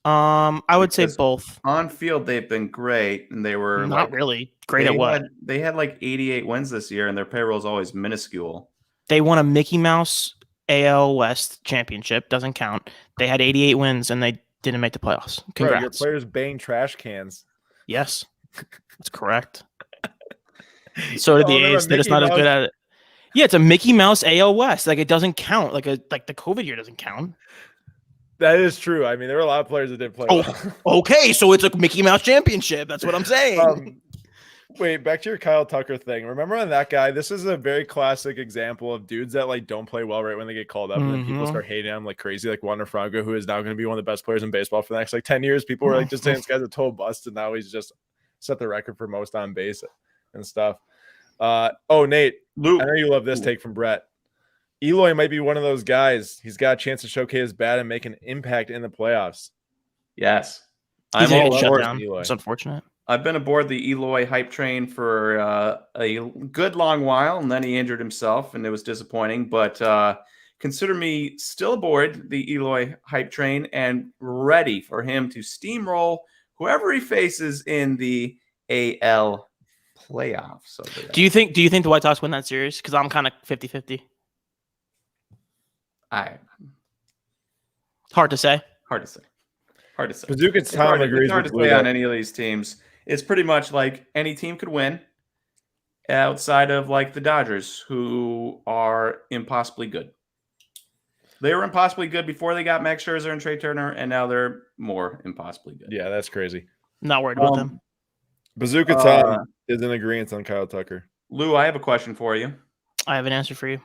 I would say both. On field, they've been great, and they were not really great at what? They had like 88 wins this year, and their payroll is always minuscule. They won a Mickey Mouse AL West championship. Doesn't count. They had 88 wins, and they didn't make the playoffs. Congrats. Bro, your players bang trash cans. Yes, that's correct. So did the A's. They're just not as good at it. Yeah, it's a Mickey Mouse AL West. Like it doesn't count. Like the COVID year doesn't count. That is true. I mean, there were a lot of players that didn't play well. Okay, so it's a Mickey Mouse championship. That's what I'm saying. Wait, back to your Kyle Tucker thing. Remember on that guy? This is a very classic example of dudes that like don't play well right when they get called up, and then people start hating him like crazy. Like Wander Franco, who is now going to be one of the best players in baseball for the next like 10 years. People were like just saying this guy's a total bust, and now he's just set the record for most on base and stuff. Nate, Lou, I know you love this take from Brett. Eloy might be one of those guys. He's got a chance to showcase his bat and make an impact in the playoffs. Yes. I'm all aboard Eloy. It's unfortunate. I've been aboard the Eloy hype train for a good long while, and then he injured himself, and it was disappointing. But consider me still aboard the Eloy hype train and ready for him to steamroll whoever he faces in the AL playoffs. Do you think the White Sox win that series? Because I'm kind of 50-50. Hard to say. Bazooka's Tom agrees. It's hard to say on any of these teams. It's pretty much like any team could win outside of like the Dodgers, who are impossibly good. They were impossibly good before they got Max Scherzer and Trey Turner, and now they're more impossibly good. Yeah, that's crazy. Not worried about them. Bazooka Tom is in agreement on Kyle Tucker. Lou, I have a question for you. I have an answer for you.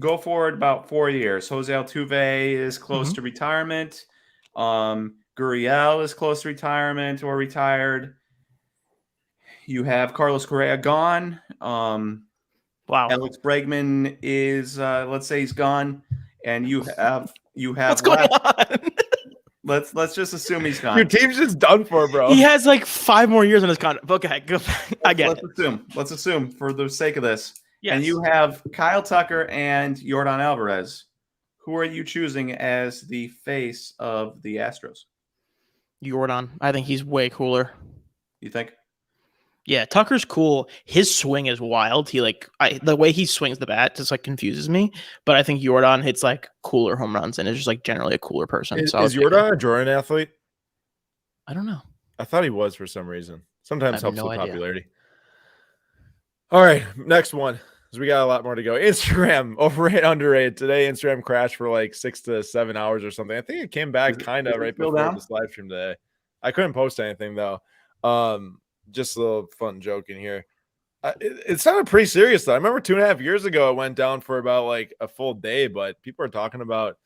Go forward about 4 years. Jose Altuve is close to retirement. Gurriel is close to retirement or retired. You have Carlos Correa gone. Wow. Alex Bregman is let's say he's gone, and you have what's going on? Let's just assume he's Your gone. team's just done for, bro. He has like 5 more years on his contract. Okay, go. I get it. Let's assume for the sake of this. Yes. And you have Kyle Tucker and Yordan Alvarez. Who are you choosing as the face of the Astros? Yordan. I think he's way cooler. You think? Yeah, Tucker's cool. His swing is wild. He the way he swings the bat just like confuses me. But I think Yordan hits like cooler home runs and is just like generally a cooler person. Is So Yordan a Jordan athlete? I don't know. I thought he was for some reason. Sometimes I have helps no with idea. popularity. All right, next one. Because we got a lot more to go. Instagram, overrated, underrated. Today, Instagram crashed for like 6 to 7 hours or something. I think it came back kind of right before this live stream today. I couldn't post anything though. Just a little fun joke in here. It sounded pretty serious though. I remember 2.5 years ago it went down for about like a full day, but people are talking about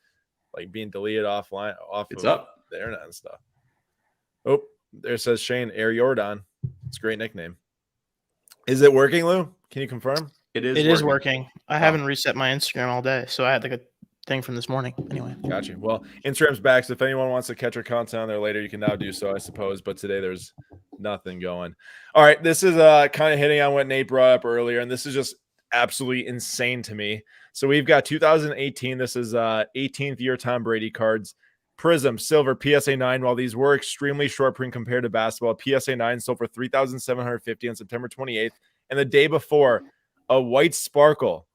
like being deleted offline off It's of up. the internet and stuff. Oh, there says Shane Air Yordan. It's a great nickname. Is it working, Lou? Can you confirm? It is. It is working. I Oh. haven't reset my Instagram all day, so I had like a thing from this morning. Anyway, Gotcha. Well, Instagram's back, so if anyone wants to catch our content on there later, you can now do so, I suppose. But today there's nothing going. All right, this is kind of hitting on what Nate brought up earlier, and this is just absolutely insane to me. So we've got 2018. This is 18th year Tom Brady cards. Prism, silver, PSA 9. While these were extremely short print compared to basketball, PSA 9 sold for $3,750 on September 28th. And the day before, a white sparkle,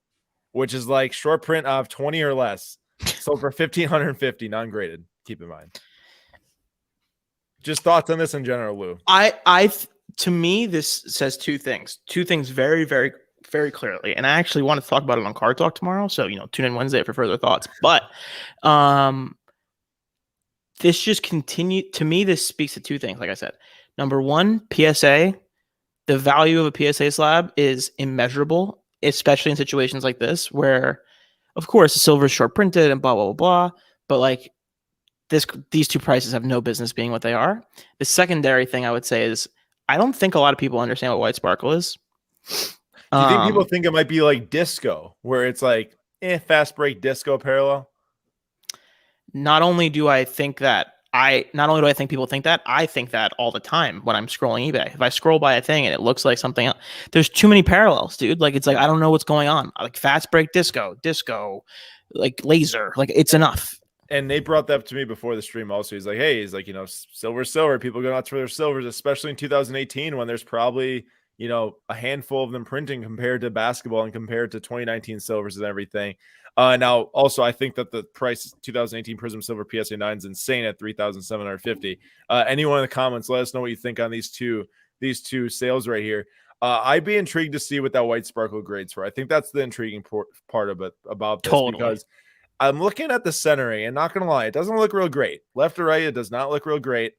which is like short print of 20 or less, sold for $1,550, non-graded. Keep in mind. Just thoughts on this in general, Lou. To me, this says two things very, very, very clearly. And I actually want to talk about it on Card Talk tomorrow. So, tune in Wednesday for further thoughts. But this just continued to me. This speaks to two things. Like I said, number one, PSA, the value of a PSA slab is immeasurable, especially in situations like this, where of course the silver is short printed and blah, blah, blah, blah. But like these two prices have no business being what they are. The secondary thing I would say is I don't think a lot of people understand what white sparkle is. Do you think people think it might be like disco, where it's like fast break disco parallel? Not only do I think people think that, I think that all the time when I'm scrolling eBay. If I scroll by a thing and it looks like something else, there's too many parallels, dude. Like it's like I don't know what's going on. Like fast break disco, like laser, like it's enough. And Nate brought that up to me before the stream also. He's like, silver. People go nuts for their silvers, especially in 2018 when there's probably, a handful of them printing compared to basketball and compared to 2019 silvers and everything. Now, also, I think that the price 2018 Prism Silver PSA 9 is insane at $3,750. Anyone in the comments, let us know what you think on these two sales right here. I'd be intrigued to see what that white sparkle grades for. I think that's the intriguing part of it about this because I'm looking at the centering and not going to lie, it doesn't look real great. Left to right, it does not look real great.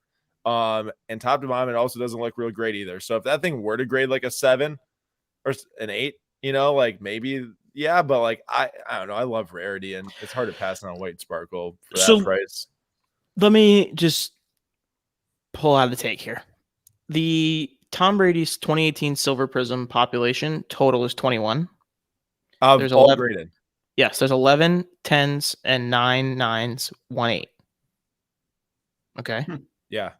And top to bottom, it also doesn't look real great either. So if that thing were to grade like a 7 or an 8, like maybe, yeah, but like I don't know. I love rarity, and it's hard to pass on a white sparkle for that price. Let me just pull out the take here. The Tom Brady's 2018 Silver Prism population total is 21. There's 11 graded. Yes, there's 11 10s and 9 9s, 1 8. Okay. Yeah.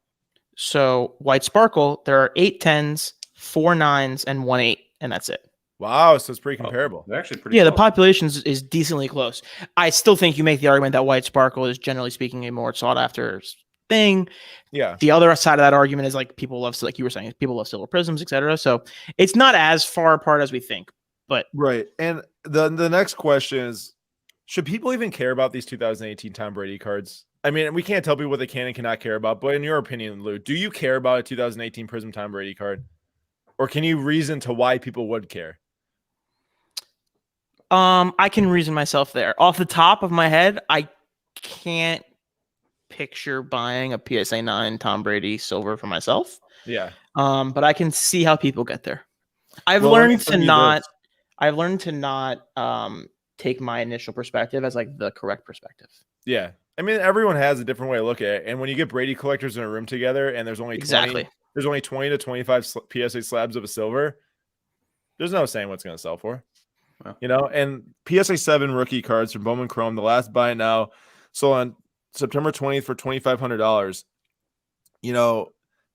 So white sparkle, there are 8 10s, 4 9s, and 1 8, and that's it. Wow, so it's pretty comparable. They're actually pretty close. The population is decently close. I still think you make the argument that white sparkle is generally speaking a more sought after thing. Yeah. The other side of that argument is like people love, like you were saying, people love silver prisms, etc. So it's not as far apart as we think. But right. And the next question is, should people even care about these 2018 Tom Brady cards? I mean, we can't tell people what they can and cannot care about, but in your opinion, Lou, do you care about a 2018 Prism Tom Brady card? Or can you reason to why people would care? I can reason myself there. Off the top of my head, I can't picture buying a PSA 9 Tom Brady silver for myself. Yeah. But I can see how people get there. I've learned to not take my initial perspective as like the correct perspective. Yeah. I mean, everyone has a different way to look at it. And when you get Brady collectors in a room together and there's only 20 to 25 PSA slabs of a silver, there's no saying what's going to sell for. Wow. And PSA 7 rookie cards from Bowman Chrome, the last buy now, sold on September 20th for $2,500. You know,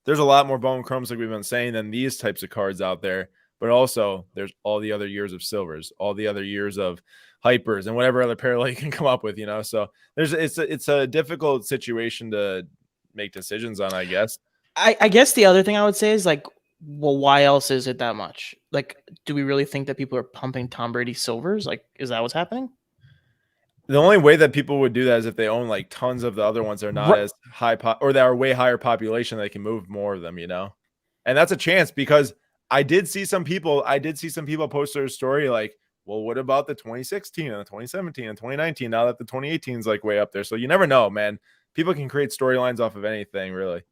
there's a lot more bone crumbs, like we've been saying, than these types of cards out there. But also, there's all the other years of silvers, all the other years of hypers, and whatever other parallel you can come up with. So it's a difficult situation to make decisions on, I guess. I guess the other thing I would say is like, well, why else is it that much? Like, do we really think that people are pumping Tom Brady silvers? Like, is that what's happening? The only way that people would do that is if they own like tons of the other ones that are not as high or that are way higher population, they can move more of them, and that's a chance, because I did see some people post their story like, well, what about the 2016 and the 2017 and 2019 now that the 2018 is like way up there? So you never know, man. People can create storylines off of anything, really.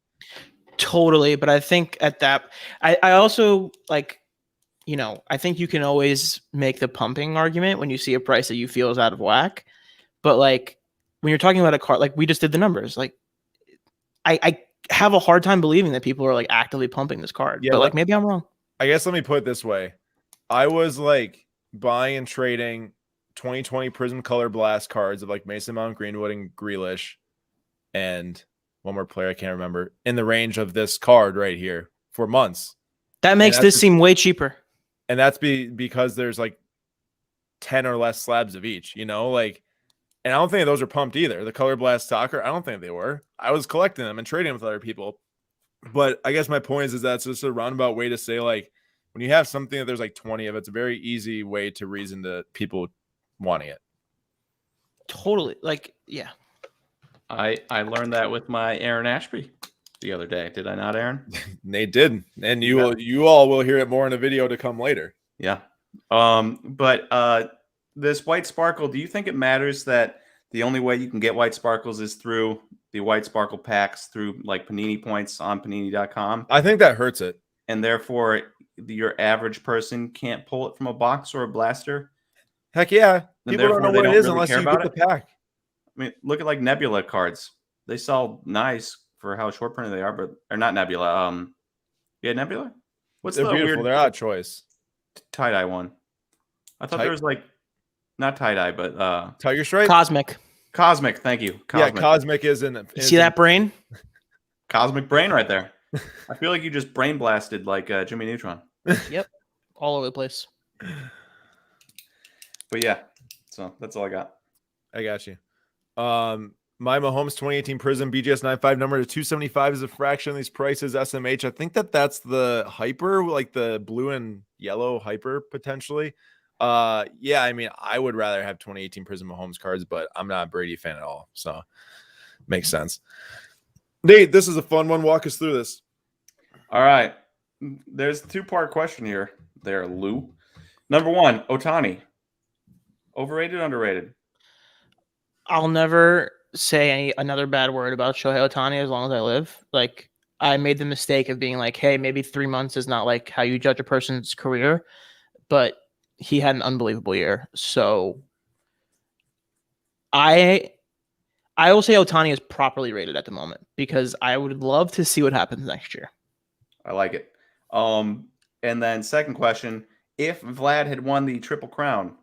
Totally. But I think at that, I also like, I think you can always make the pumping argument when you see a price that you feel is out of whack. But like when you're talking about a card, like we just did the numbers, like I have a hard time believing that people are like actively pumping this card. Yeah, but like maybe I'm wrong. I guess let me put it this way. I was like buying and trading 2020 Prism Color Blast cards of like Mason Mount, Greenwood, and Grealish, and one more player I can't remember, in the range of this card right here for months. That makes this seem way cheaper. And that's because there's like 10 or less slabs of each, like, and I don't think those are pumped either. The Color Blast Stalker, I don't think they were. I was collecting them and trading with other people. But I guess my point is that's just a roundabout way to say, like, when you have something that there's like 20 of, it's a very easy way to reason to people wanting it. Totally. Like, yeah. I learned that with my Aaron Ashby the other day. Did I not, Aaron? Nate did. And you all will hear it more in a video to come later. Yeah. But this white sparkle, do you think it matters that the only way you can get white sparkles is through the white sparkle packs through like Panini points on panini.com? I think that hurts it. And therefore your average person can't pull it from a box or a blaster? Heck yeah. And People don't know what it is unless you get the pack. I mean, look at like Nebula cards. They sell nice for how short printed they are, but they're not Nebula. Yeah, Nebula? What's They're the beautiful. weird They're odd choice. tie-dye one? I thought there was like not tie-dye, but Tiger Stripe? Cosmic. Thank you. Yeah, Cosmic is in. You see that brain? Cosmic brain right there. I feel like you just brain blasted like Jimmy Neutron. Yep. All over the place. But yeah, so that's all I got. I got you. My Mahomes 2018 Prism BGS 95 number to 275 is a fraction of these prices. SMH. I think that's the hyper, like the blue and yellow hyper potentially. Yeah, I mean, I would rather have 2018 Prism Mahomes cards, but I'm not a Brady fan at all. So makes sense. Nate, this is a fun one. Walk us through this. All right. There's a two-part question here. There, Lou. Number one, Ohtani. Overrated, underrated? I'll never say another bad word about Shohei Ohtani as long as I live. Like, I made the mistake of being like, hey, maybe 3 months is not like how you judge a person's career, but he had an unbelievable year. So I will say Ohtani is properly rated at the moment because I would love to see what happens next year. I like it. And then second question, if Vlad had won the Triple Crown,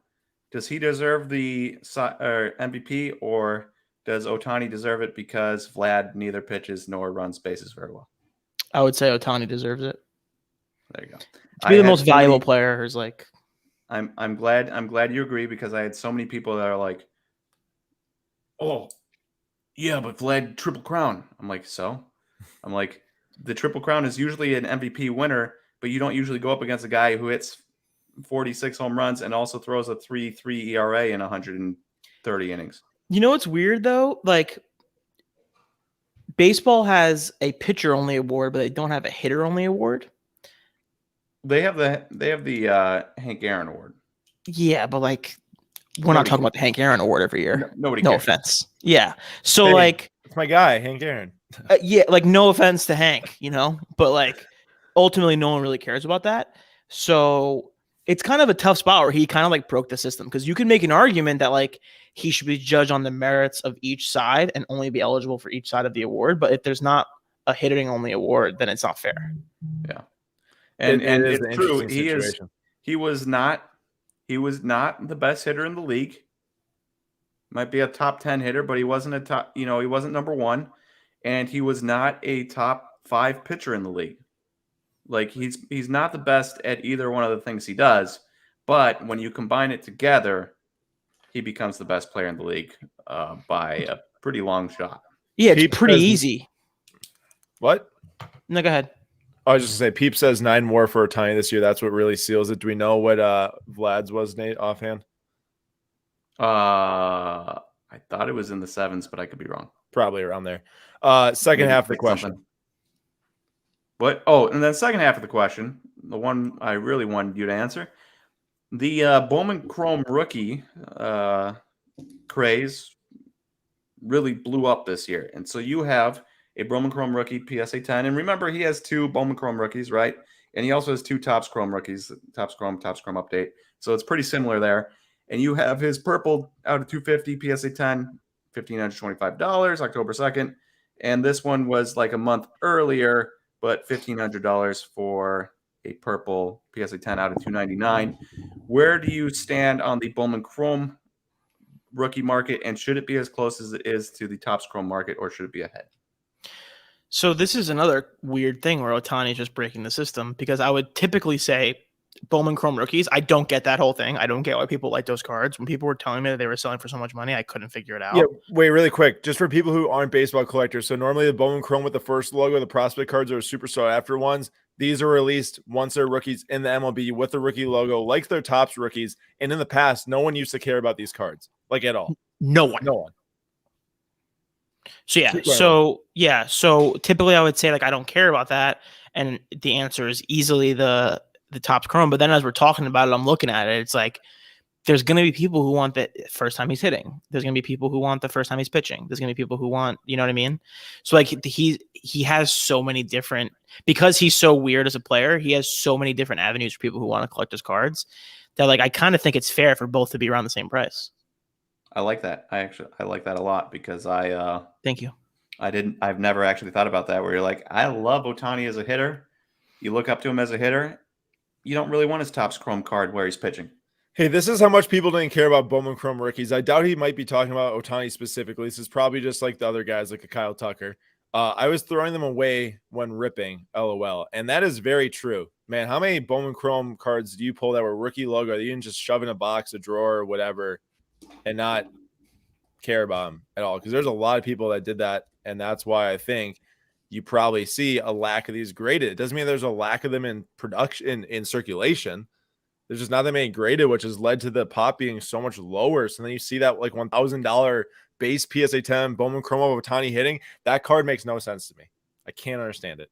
does he deserve the MVP, or does Ohtani deserve it because Vlad neither pitches nor runs bases very well? I would say Ohtani deserves it. There you go. To be the most valuable player is like. I'm glad you agree, because I had so many people that are like, oh, yeah, but Vlad Triple Crown. I'm like, so? I'm like, the Triple Crown is usually an MVP winner, but you don't usually go up against a guy who hits 46 home runs and also throws a 3.3 ERA in 130 innings. You know what's weird though? Like, baseball has a pitcher only award, but they don't have a hitter only award. They have the Hank Aaron award. Yeah, but like, we're not talking about the Hank Aaron award every year. Nobody No cares. offense. Yeah. So Hey, like, it's my guy, Hank Aaron. yeah, like no offense to Hank, but like ultimately no one really cares about that. So it's kind of a tough spot where he kind of like broke the system, because you can make an argument that like he should be judged on the merits of each side and only be eligible for each side of the award. But if there's not a hitting only award, then it's not fair. Yeah. And is it's an true. interesting situation. He was not the best hitter in the league. Might be a top 10 hitter, but he wasn't a top, he wasn't number one, and he was not a top 5 pitcher in the league. Like he's not the best at either one of the things he does, but when you combine it together, he becomes the best player in the league by a pretty long shot. Yeah, it's Peep pretty says- easy. What? No, go ahead. I was just gonna say, Peep says 9 more for Ohtani this year. That's what really seals it. Do we know what Vlad's was, Nate, offhand? I thought it was in the 7s, but I could be wrong. Probably around there. Second Maybe half of the pick question. something. What? Oh, and then second half of the question, the one I really wanted you to answer. The Bowman Chrome rookie craze really blew up this year. And so you have a Bowman Chrome rookie, PSA 10. And remember, he has 2 Bowman Chrome rookies, right? And he also has 2 Topps Chrome rookies, Topps Chrome update. So it's pretty similar there. And you have his purple out of 250 PSA 10, $1,525, October 2nd. And this one was like a month earlier, but $1,500 for a purple PSA 10 out of 299. Where do you stand on the Bowman Chrome rookie market, and should it be as close as it is to the Topps Chrome market, or should it be ahead? So this is another weird thing where Ohtani is just breaking the system, because I would typically say Bowman Chrome rookies. I don't get that whole thing. I don't get why people like those cards. When people were telling me that they were selling for so much money, I couldn't figure it out. Yeah, wait, really quick, just for people who aren't baseball collectors. So normally the Bowman Chrome with the first logo, the prospect cards are superstar after ones. These are released once they're rookies in the MLB with the rookie logo, like their Topps rookies. And in the past, no one used to care about these cards, like at all. No one. No one. So so typically I would say like I don't care about that, and the answer is easily the Topps Chrome. But then as we're talking about it, I'm looking at it. It's like there's going to be people who want the first time he's hitting. There's going to be people who want the first time he's pitching. There's going to be people who want, you know what I mean? So like he has so many different, because he's so weird as a player, he has so many different avenues for people who want to collect his cards that like I kind of think it's fair for both to be around the same price. I like that. I like that a lot, because Thank you. I've never actually thought about that, where you're like, I love Ohtani as a hitter. You look up to him as a hitter. You don't really want his Topps Chrome card where he's pitching. Hey, this is how much people didn't care about Bowman Chrome rookies. I doubt he might be talking about Ohtani specifically. This is probably just like the other guys, like a Kyle Tucker. I was throwing them away when ripping, LOL. And that is very true. Man, how many Bowman Chrome cards do you pull that were rookie logo that you can just shove in a box, a drawer, or whatever, and not care about them at all? Because there's a lot of people that did that, and that's why I think you probably see a lack of these graded. It doesn't mean there's a lack of them in production, in circulation. There's just not that many graded, which has led to the pop being so much lower. So then you see that like $1,000 base PSA 10 Bowman Chrome of Ohtani hitting. That card makes no sense to me. I can't understand it.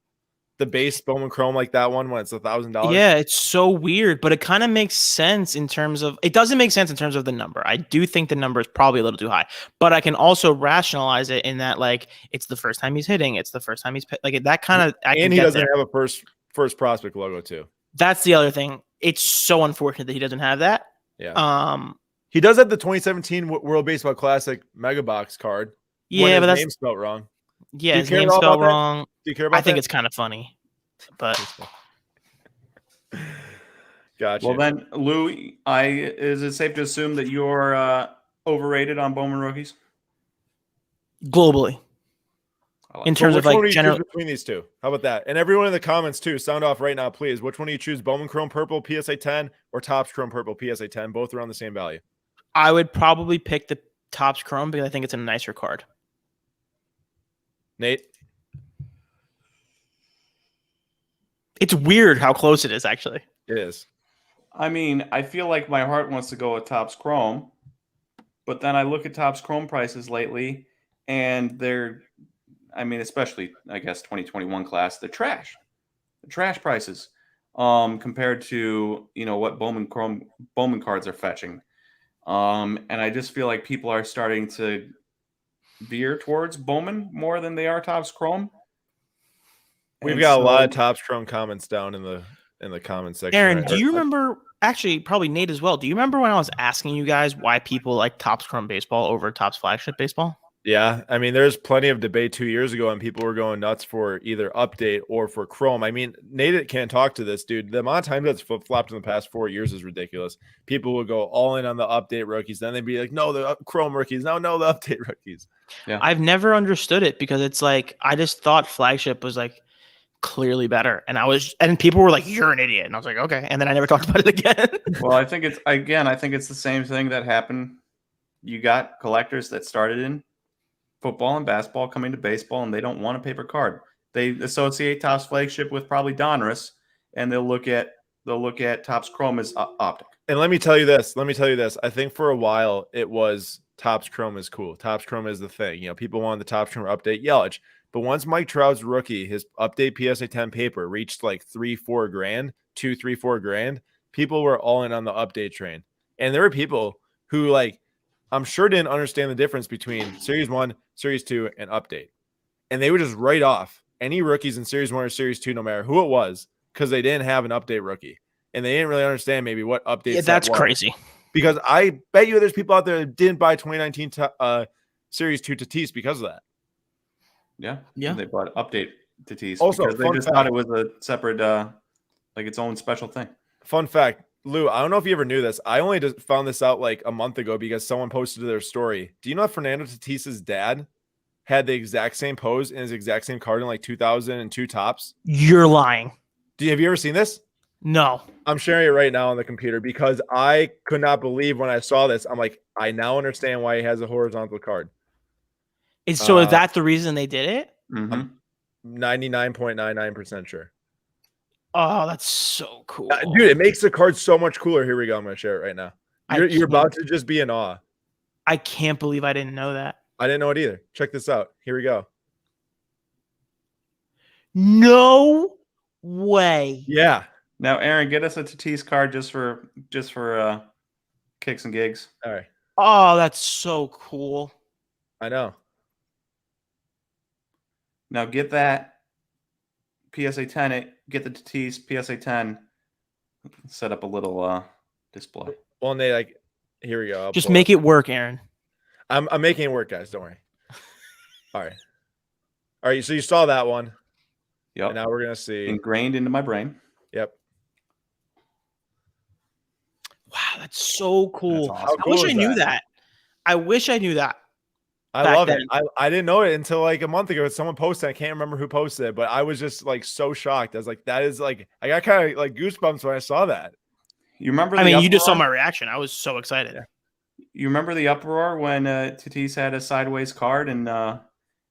The base Bowman Chrome like that one when it's $1,000. Yeah, it's so weird, but it kind of makes sense in terms of, it doesn't make sense in terms of the number. I do think the number is probably a little too high, but I can also rationalize it in that like it's the first time he's hitting, it's the first time he's like that kind of. And he doesn't have a first prospect logo too. That's the other thing. It's so unfortunate that he doesn't have that. Yeah. He does have the 2017 World Baseball Classic Mega Box card. Yeah, but that's name spelled wrong. Yeah, his name's spelled wrong. Do you care about that? I think it's kind of funny, but gotcha. Well then, Lou, is it safe to assume that you're overrated on Bowman rookies? Globally. In terms of like general between these two, how about that? And everyone in the comments too, sound off right now, please. Which one do you choose? Bowman Chrome Purple PSA 10 or Topps Chrome Purple PSA 10? Both are on the same value. I would probably pick the Topps Chrome because I think it's a nicer card. Nate, it's weird how close it is. Actually, it is. I mean, I feel like my heart wants to go with Topps Chrome, but then I look at Topps Chrome prices lately, and they're. I mean, especially, I guess, 2021 class, they're trash. The trash prices compared to, what Bowman cards are fetching. And I just feel like people are starting to veer towards Bowman more than they are Topps Chrome. We've got a lot of Topps Chrome comments down in the comment section. Aaron, do you remember, actually, probably Nate as well, do you remember when I was asking you guys why people like Topps Chrome baseball over Topps flagship baseball? Yeah, I mean, there's plenty of debate 2 years ago, and people were going nuts for either update or for Chrome. I mean, Nate can't talk to this, dude. The amount of times that's flip-flopped in the past 4 years is ridiculous. People would go all in on the update rookies, then they'd be like, no, the Chrome rookies. No, the update rookies. Yeah. I've never understood it because it's like I just thought flagship was like clearly better, and people were like, "You're an idiot," and I was like, "Okay," and then I never talked about it again. Well, I think it's the same thing that happened. You got collectors that started in football and basketball coming to baseball, and they don't want a paper card. They associate Topps flagship with probably Donruss, and they'll look at Topps Chrome as Optic. And let me tell you this. I think for a while it was Topps Chrome is cool. Topps Chrome is the thing. You know, people wanted the Topps Chrome update Yelich. But once Mike Trout's rookie, his update PSA 10 paper reached like 3-4 grand, 2-3-4 grand, people were all in on the update train. And there were people who, like, I'm sure didn't understand the difference between Series 1, Series 2, and update. And they would just write off any rookies in Series 1 or Series 2, no matter who it was, because they didn't have an update rookie. And they didn't really understand maybe what updates. Yeah, that's crazy. Because I bet you there's people out there that didn't buy 2019 Series 2 Tatis because of that. Yeah. Yeah. They bought update Tatis Also, because they just thought it was a separate, like its own special thing. Fun fact, Lou, I don't know if you ever knew this. I only just found this out like a month ago because someone posted their story. Do you know that Fernando Tatis's dad had the exact same pose in his exact same card in like 2002 Topps? You're lying. Have you ever seen this? No. I'm sharing it right now on the computer because I could not believe when I saw this. I'm like, I now understand why he has a horizontal card. Is that the reason they did it? Mm-hmm. 99.99% sure. Oh, that's so cool. Dude, it makes the card so much cooler. Here we go. I'm going to share it right now. You're about to just be in awe. I can't believe I didn't know that. I didn't know it either. Check this out. Here we go. No way. Yeah. Now, Aaron, get us a Tatis card just for kicks and gigs. All right. Oh, that's so cool. I know. Now get that PSA 10. Get the Tatis PSA 10. Set up a little display. Well, Nate, like, here we go. Just make it work, Aaron. I'm making it work, guys. Don't worry. All right. So you saw that one. Yep. And now we're gonna see ingrained into my brain. Yep. Wow, that's so cool. That's awesome. I wish I knew that. I wish I knew that. I love it. I didn't know it until like a month ago. Someone posted. I can't remember who posted it, but I was just like so shocked. I was like, that is like, I got kind of like goosebumps when I saw that. You remember? You just saw my reaction. I was so excited. Yeah. You remember the uproar when Tatis had a sideways card and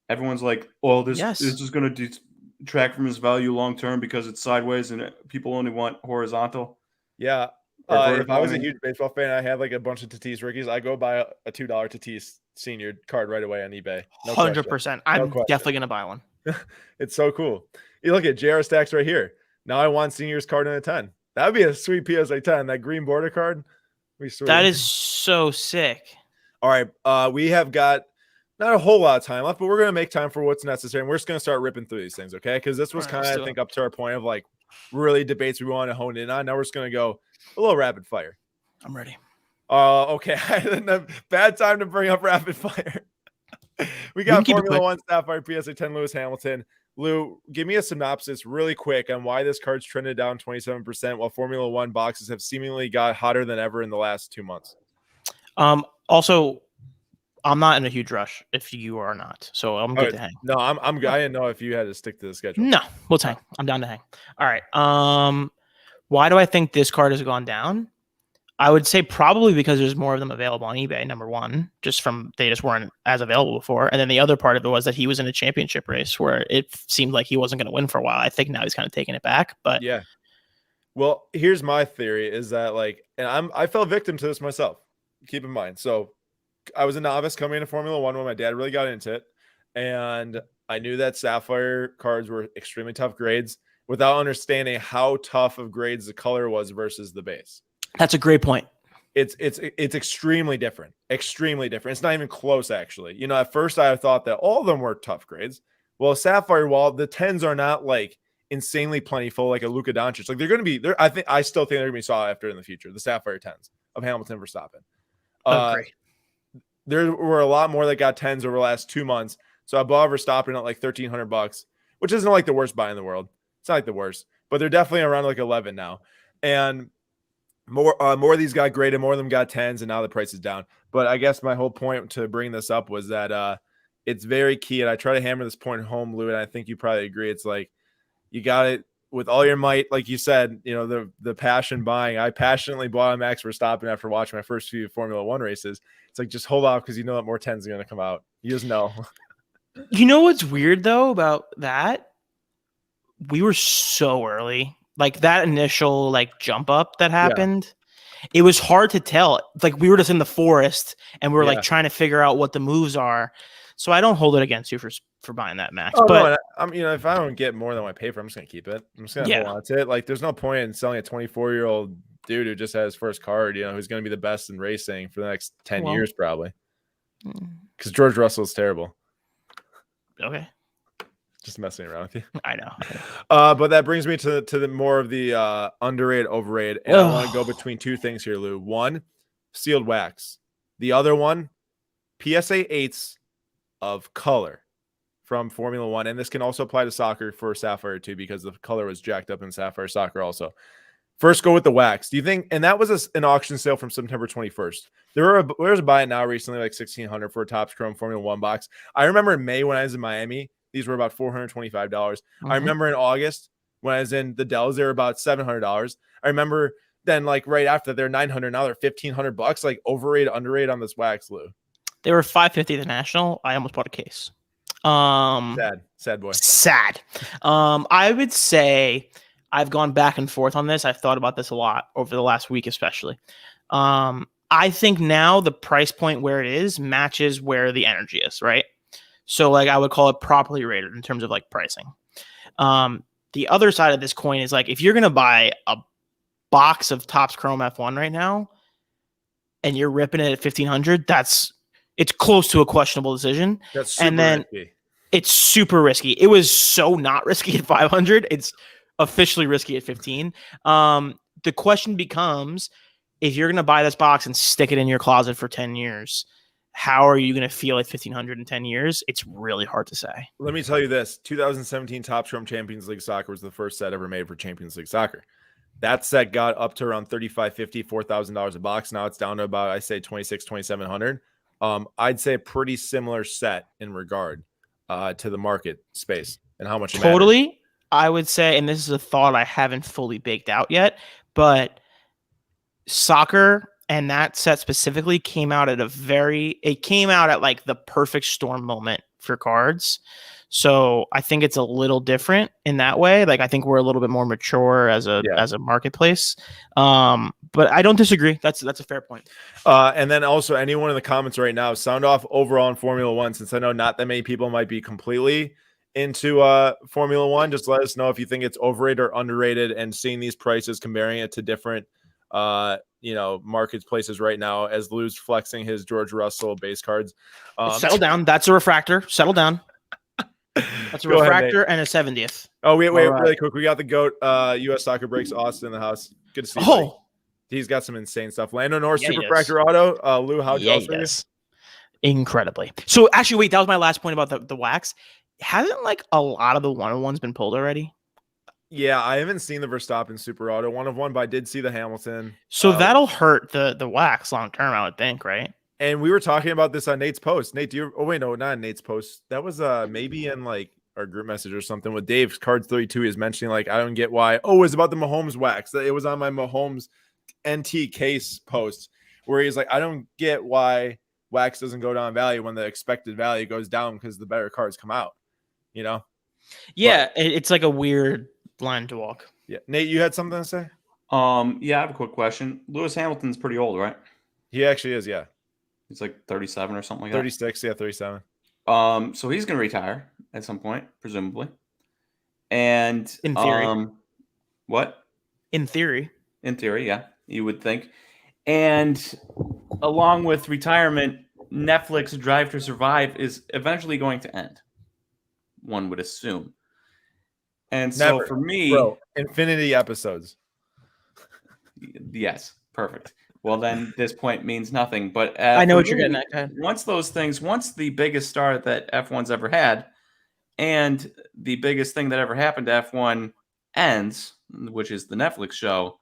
everyone's like, "Oh, this is going to detract from his value long term because it's sideways and people only want horizontal." Yeah. If I was a huge baseball fan, I had like a bunch of Tatis rookies. I go buy a $2 Tatis senior card right away on eBay. 100%. I'm definitely gonna buy one. It's so cool. You look at JR Stacks right here. Now I want seniors card in a 10. That would be a sweet PSA 10. That green border card. That is so sick. All right. We have got not a whole lot of time left, but we're gonna make time for what's necessary. And we're just gonna start ripping through these things, okay? Because this was kind of, I think, up to our point of like really debates we want to hone in on. Now we're just gonna go a little rapid fire. I'm ready. Okay. Bad time to bring up rapid fire. We got Formula One Sapphire PSA 10 Lewis Hamilton. Lou, give me a synopsis really quick on why this card's trended down 27% while Formula One boxes have seemingly got hotter than ever in the last 2 months. Also, I'm not in a huge rush if you are not. So I'm good to hang. No, I'm good. I didn't know if you had to stick to the schedule. No, we'll hang. I'm down to hang. All right. Why do I think this card has gone down? I would say probably because there's more of them available on eBay, number one, they just weren't as available before. And then the other part of it was that he was in a championship race where it seemed like he wasn't going to win for a while. I think now he's kind of taking it back. But yeah. Well, here's my theory is that and I fell victim to this myself. Keep in mind. So I was a novice coming into Formula One when my dad really got into it. And I knew that Sapphire cards were extremely tough grades without understanding how tough of grades the color was versus the base. That's a great point. It's extremely different. Extremely different. It's not even close, actually. You know, at first I thought that all of them were tough grades. Well, Sapphire, while the 10s are not like insanely plentiful, like a Luka Doncic, like they're going to be there. I still think they're going to be sought after in the future. The Sapphire 10s of Hamilton Verstappen. Great. there were a lot more that got 10s over the last 2 months. So I bought Verstappen at like $1,300, which isn't like the worst buy in the world. It's not like the worst, but they're definitely around like 11 now. And more of these got graded, more of them got 10s, and now the price is down. But I guess my whole point to bring this up was that it's very key, and I try to hammer this point home, Lou, and I think you probably agree. It's like you got it with all your might, like you said. You know, the passion buying. I passionately bought a Max Verstappen after watching my first few Formula One races. It's like just hold off because you know that more 10s are going to come out. You just know. You know what's weird though about that? We were so early. Like that initial like jump up that happened, it was hard to tell. Like we were just in the forest and we were like trying to figure out what the moves are. So I don't hold it against you for buying that, Max. Oh, but no, I'm if I don't get more than what I pay for, I'm just gonna keep it. I'm just gonna hold on to it. Like there's no point in selling a 24-year-old dude who just has his first card, who's gonna be the best in racing for the next 10 years probably. Because George Russell is terrible. Okay. Just messing around with you. I know. But that brings me to the more of the underrated, overrated. And I want to go between two things here, Lou. One, sealed wax. The other one, PSA 8s of color from Formula One. And this can also apply to soccer for Sapphire too, because the color was jacked up in Sapphire soccer also. First, go with the wax. Do you think, and that was an auction sale from September 21st. There's a buy it now recently, like $1,600 for a Topps Chrome Formula One box. I remember in May when I was in Miami, these were about $425. I remember in August when I was in the Dells, they were about $700. I remember then like right after they're $900. Now they're $1,500. Like overrated, underrated on this wax, Lou. They were $550 at the National. I almost bought a case. Sad boy. Sad. I would say I've gone back and forth on this. I've thought about this a lot over the last week, especially. I think now the price point where it is matches where the energy is, right? So like I would call it properly rated in terms of like pricing. The other side of this coin is like if you're gonna buy a box of Topps Chrome F1 right now and you're ripping it at $1,500, it's close to a questionable decision. That's super risky. It's super risky. It was so not risky at 500. It's officially risky at 15. The question becomes, if you're gonna buy this box and stick it in your closet for 10 years, how are you going to feel at 1,500 in 10 years? It's really hard to say. Let me tell you this. 2017 Topps Chrome Champions League Soccer was the first set ever made for Champions League Soccer. That set got up to around $3,550, $4,000 a box. Now it's down to about, I say, $2,600, $2,700. I'd say a pretty similar set in regard to the market space and how much it totally matters. I would say, and this is a thought I haven't fully baked out yet, but soccer and that set specifically came out at like the perfect storm moment for cards. So I think it's a little different in that way. Like I think we're a little bit more mature as a marketplace. But I don't disagree. That's a fair point. And then also anyone in the comments right now, sound off overall in Formula One, since I know not that many people might be completely into Formula One. Just let us know if you think it's overrated or underrated, and seeing these prices, comparing it to different marketplaces right now as Lou's flexing his George Russell base cards. Settle down. That's a refractor. Settle down. That's a refractor and a 70th. Oh, wait, really quick. We got the GOAT U.S. Soccer Breaks Austin in the house. Good to see you. Buddy. He's got some insane stuff. Lando Norris, Super Fractor Auto. Lou, how jealous are you? Incredibly. So actually, wait, that was my last point about the wax. Hasn't like a lot of the one-on-ones been pulled already? Yeah, I haven't seen the Verstappen Super Auto 1-of-1, but I did see the Hamilton. So that'll hurt the wax long term, I would think, right? And we were talking about this on Nate's post. Nate, do you? Oh wait, no, not in Nate's post. That was maybe in like our group message or something with Dave's Cards 32. Is mentioning like I don't get why. Oh, it's about the Mahomes wax. It was on my Mahomes NT case post where he's like, I don't get why wax doesn't go down value when the expected value goes down because the better cards come out. Yeah, it's like a weird line to walk. Yeah, Nate, you had something to say? Yeah, I have a quick question. Lewis Hamilton's pretty old, right? He actually is. Yeah, he's like 37 or something like 36, that. 36. Yeah, 37. So he's going to retire at some point, presumably. And in theory, what? In theory, yeah, you would think. And along with retirement, Netflix Drive to Survive is eventually going to end. One would assume. And so for me, infinity episodes. Yes, perfect. well, then this point means nothing. But I know for what you're me, getting at. Go ahead. once the biggest star that F1's ever had, and the biggest thing that ever happened to F1 ends, which is the Netflix show,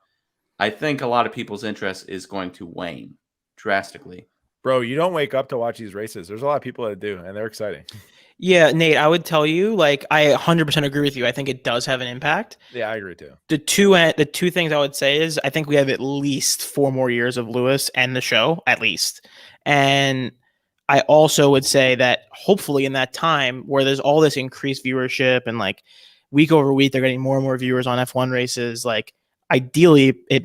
I think a lot of people's interest is going to wane drastically. Bro, you don't wake up to watch these races. There's a lot of people that do, and they're exciting. Yeah, Nate, I would tell you, like, I 100% agree with you. I think it does have an impact. Yeah, I agree too. The two things I would say is I think we have at least 4 more years of Lewis and the show, at least. And I also would say that hopefully in that time where there's all this increased viewership and like week over week, they're getting more and more viewers on F1 races. Like ideally it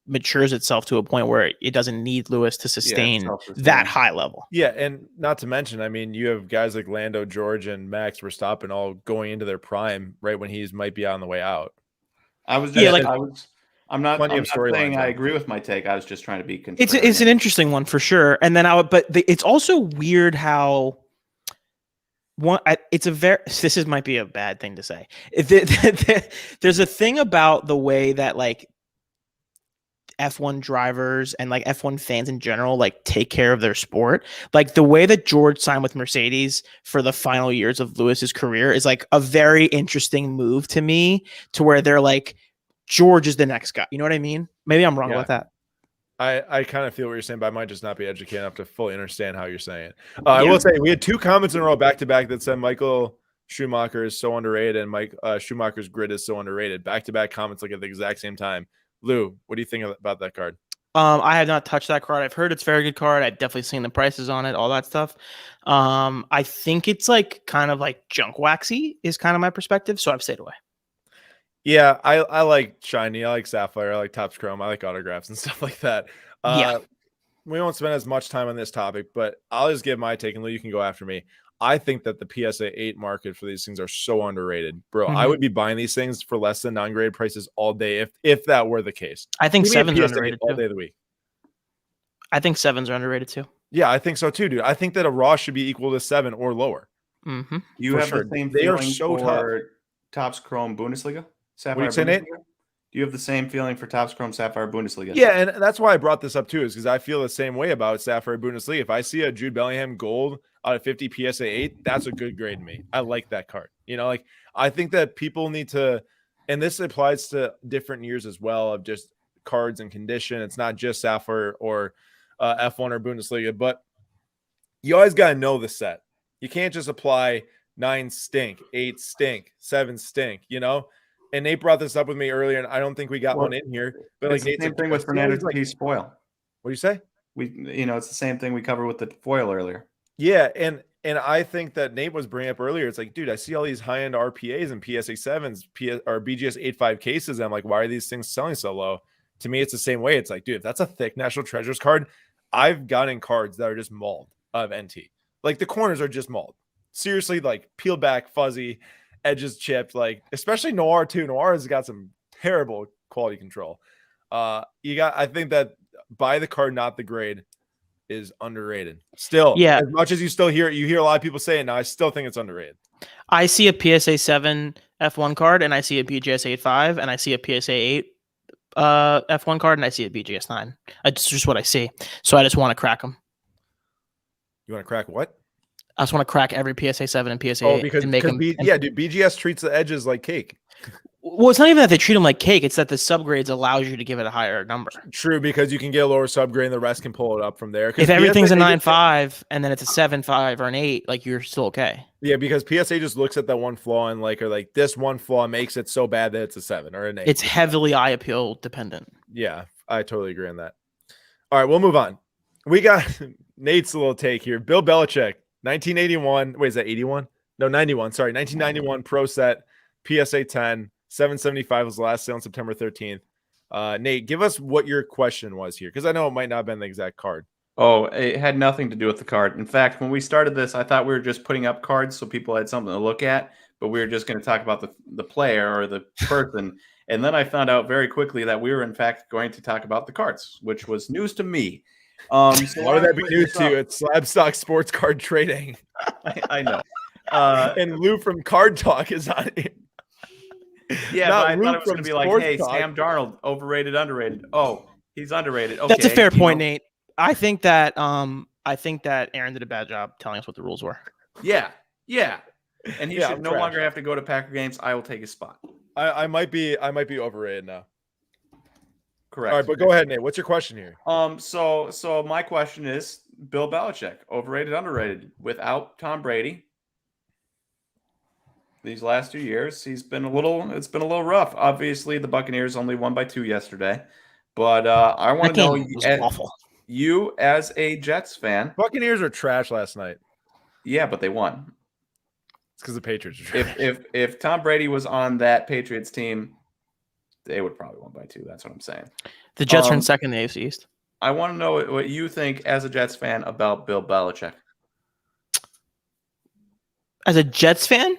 matures itself to a point where it doesn't need Lewis to sustain that high level. Yeah. And not to mention, I mean, you have guys like Lando, George, and Max Verstappen all going into their prime right when he's might be on the way out. I'm not saying I agree with my take. I was just trying to be contrarian. It's an interesting one for sure. And then it's also weird how this might be a bad thing to say. There's a thing about the way that like F1 drivers and like F1 fans in general like take care of their sport. Like the way that George signed with Mercedes for the final years of Lewis's career is like a very interesting move to me, to where they're like, George is the next guy. You know what I mean? Maybe I'm wrong about that. I kind of feel what you're saying, but I might just not be educated enough to fully understand how you're saying it. I will say we had 2 comments in a row back to back that said Michael Schumacher is so underrated and Mike Schumacher's grid is so underrated. Back to back comments like at the exact same time. Lou, what do you think about that card? I have not touched that card. I've heard it's a very good card. I've definitely seen the prices on it, all that stuff. I think it's like kind of like junk waxy is kind of my perspective, so I've stayed away. Yeah, I like shiny. I like sapphire. I like Topps Chrome. I like autographs and stuff like that. We won't spend as much time on this topic, but I'll just give my take, and Lou, you can go after me. I think that the PSA 8 market for these things are so underrated, bro. I would be buying these things for less than non-graded prices all day if that were the case. I think 7s are underrated all day of the week. I think 7s are underrated too. Yeah, I think so too, dude. I think that a raw should be equal to 7 or lower. Mm-hmm. You have the same feeling for Topps Chrome Bundesliga? Sapphire what do you say, Nate? Do you have the same feeling for Topps Chrome Sapphire Bundesliga? Yeah, and that's why I brought this up too, is because I feel the same way about Sapphire Bundesliga. If I see a Jude Bellingham gold out of 50 PSA 8, that's a good grade to me. I like that card. You know, like I think that people need to, and this applies to different years as well of just cards and condition. It's not just Sapphire or F1 or Bundesliga, but you always got to know the set. You can't just apply 9 stink, 8 stink, 7 stink, you know? And Nate brought this up with me earlier, and I don't think we got one in here. But it's like the same thing with Fernando Tatis foil. What do you say? It's the same thing we covered with the foil earlier. Yeah, and I think that Nate was bringing up earlier. It's like, dude, I see all these high-end RPAs and PSA 7s, or BGS 8.5 cases. And I'm like, why are these things selling so low? To me, it's the same way. It's like, dude, if that's a thick National Treasures card, I've gotten cards that are just mauled of NT. Like the corners are just mauled. Seriously, like peeled back, fuzzy, edges chipped, like especially Noir too. Noir has got some terrible quality control. I think that buy the card, not the grade, is underrated. Still, yeah. As much as you hear a lot of people say it now, I still think it's underrated. I see a PSA 7 F1 card, and I see a BGS 8.5, and I see a PSA 8 F1 card, and I see a BGS 9. It's just what I see. So I just want to crack them. You want to crack what? I just want to crack every PSA 7 and PSA 8 because and make them. Dude, BGS treats the edges like cake. Well, it's not even that they treat them like cake. It's that the subgrades allows you to give it a higher number. True, because you can get a lower subgrade and the rest can pull it up from there. If everything's a 9.5 and then it's a 7.5 or an 8, like you're still okay. Yeah, because PSA just looks at that one flaw and like this one flaw makes it so bad that it's a 7 or an 8. It's heavily eye appeal dependent. Yeah, I totally agree on that. All right, we'll move on. We got Nate's little take here. Bill Belichick. 1981. Wait, is that 81? No, 91. Sorry, 1991 Pro Set PSA 10. 775 was the last sale on September 13th. Nate, give us what your question was here, because I know it might not have been the exact card. Oh, it had nothing to do with the card. In fact, when we started this, I thought we were just putting up cards so people had something to look at, but we were just going to talk about the player or the person. And then I found out very quickly that we were, in fact, going to talk about the cards, which was news to me. So why would that be news to you? It's SlabStox Sports Card Trading. I know. And Lou from Card Talk is on it. Yeah, but I thought it was going to be like, hey, Sam Darnold, overrated, underrated. Oh, He's underrated. Okay, That's a fair point, know, Nate. I think that Aaron did a bad job telling us what the rules were. Yeah. And he Yeah, should I'm no trash. longer have to go to Packer games. I will take his spot. I might be overrated now. Correct. All right, but go ahead, Nate. What's your question here? So my question is Bill Belichick, overrated, underrated, without Tom Brady. These last 2 years, it's been a little rough. Obviously, the Buccaneers only won by 2 yesterday, but I want to know was awful. You as a Jets fan. Buccaneers are trash last night. Yeah, but they won. It's because the Patriots are trash. If Tom Brady was on that Patriots team, they would probably won by 2. That's what I'm saying. The Jets are in second in the AFC East. I want to know what you think as a Jets fan about Bill Belichick. As a Jets fan?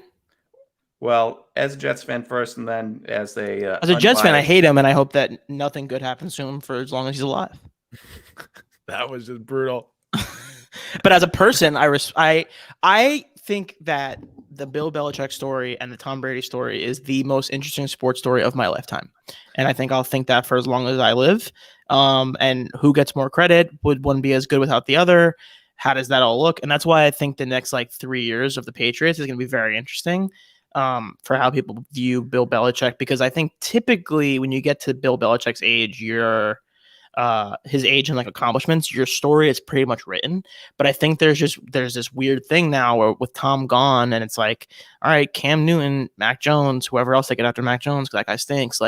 Well, as a Jets fan first, and then as a Jets fan, I hate him, and I hope that nothing good happens to him for as long as he's alive. That was just brutal. But as a person, I think that the Bill Belichick story and the Tom Brady story is the most interesting sports story of my lifetime, and I think I'll think that for as long as I live. And who gets more credit? Would one be as good without the other? How does that all look? And that's why I think the next 3 years of the Patriots is going to be very interesting. For how people view Bill Belichick, because I think typically when you get to Bill Belichick's age, his age and accomplishments, your story is pretty much written. But I think there's this weird thing now where with Tom gone, and it's all right, Cam Newton, Mac Jones, whoever else they get after Mac Jones, because that guy stinks.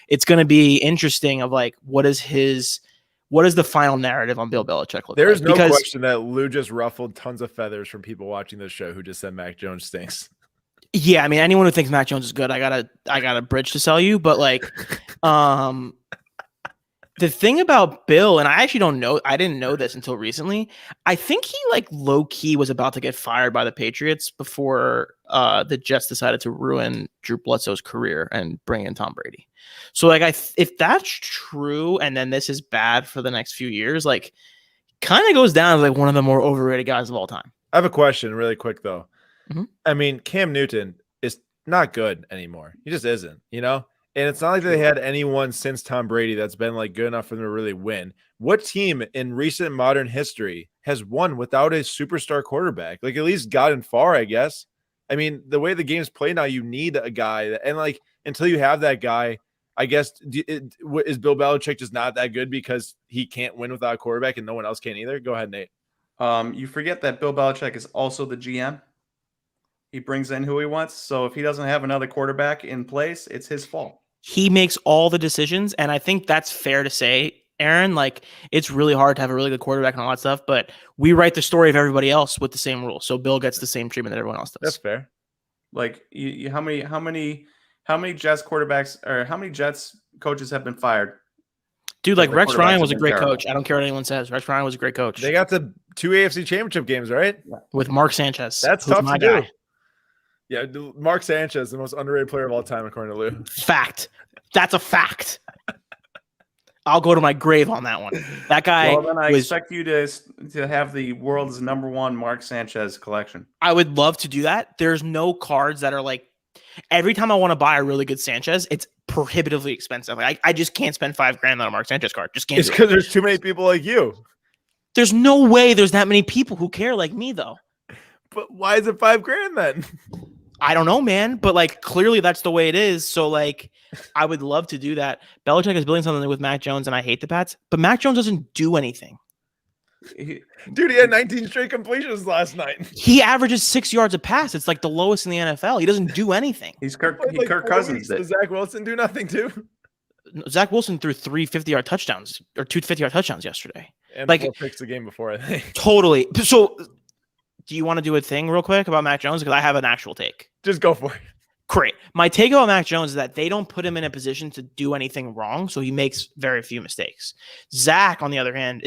It's going to be interesting of what is the final narrative on Bill Belichick look There's like? no question that Lou just ruffled tons of feathers from people watching this show who just said Mac Jones stinks. Yeah, I mean, anyone who thinks Mac Jones is good, I got a bridge to sell you. But the thing about Bill, and I actually don't know, I didn't know this until recently. I think he low key was about to get fired by the Patriots before the Jets decided to ruin Drew Bledsoe's career and bring in Tom Brady. So if that's true, and then this is bad for the next few years, kind of goes down as one of the more overrated guys of all time. I have a question really quick though. Mm-hmm. I mean, Cam Newton is not good anymore. He just isn't, And it's not like they had anyone since Tom Brady that's been good enough for them to really win. What team in recent modern history has won without a superstar quarterback? At least gotten far, I guess. I mean, the way the game's played now, you need a guy and until you have that guy, I guess, is Bill Belichick just not that good because he can't win without a quarterback and no one else can either? Go ahead, Nate. You forget that Bill Belichick is also the GM. He brings in who he wants. So if he doesn't have another quarterback in place, it's his fault. He makes all the decisions. And I think that's fair to say, Aaron. It's really hard to have a really good quarterback and all that stuff, but we write the story of everybody else with the same rules. So Bill gets the same treatment that everyone else does. That's fair. How many Jets quarterbacks or how many Jets coaches have been fired? Dude, Rex Ryan was a great coach. I don't care what anyone says. Rex Ryan was a great coach. They got to 2 AFC championship games, right? With Mark Sanchez. That's tough to do. Yeah, Mark Sanchez, the most underrated player of all time, according to Lou. Fact. That's a fact. I'll go to my grave on that one. That guy. Well, then I expect you to have the world's #1 Mark Sanchez collection. I would love to do that. There's no cards that are every time I want to buy a really good Sanchez, it's prohibitively expensive. I just can't spend $5,000 on a Mark Sanchez card. Just can't. It's because there's too many people like you. There's no way there's that many people who care like me, though. But why is it $5,000 then? I don't know, man. But clearly that's the way it is. So I would love to do that. Belichick is building something with Mac Jones, and I hate the Pats, but Mac Jones doesn't do anything. Dude, he had 19 straight completions last night. He averages 6 yards a pass. It's the lowest in the NFL. He doesn't do anything. He's Kirk Cousins. Does Zach Wilson do nothing too? Zach Wilson threw 3 50-yard touchdowns or 2 50-yard touchdowns yesterday. And 4 picks the game before, I think. Totally. So do you want to do a thing real quick about Mac Jones? Because I have an actual take. Just go for it. Great. My take about Mac Jones is that they don't put him in a position to do anything wrong, so he makes very few mistakes. Zach, on the other hand,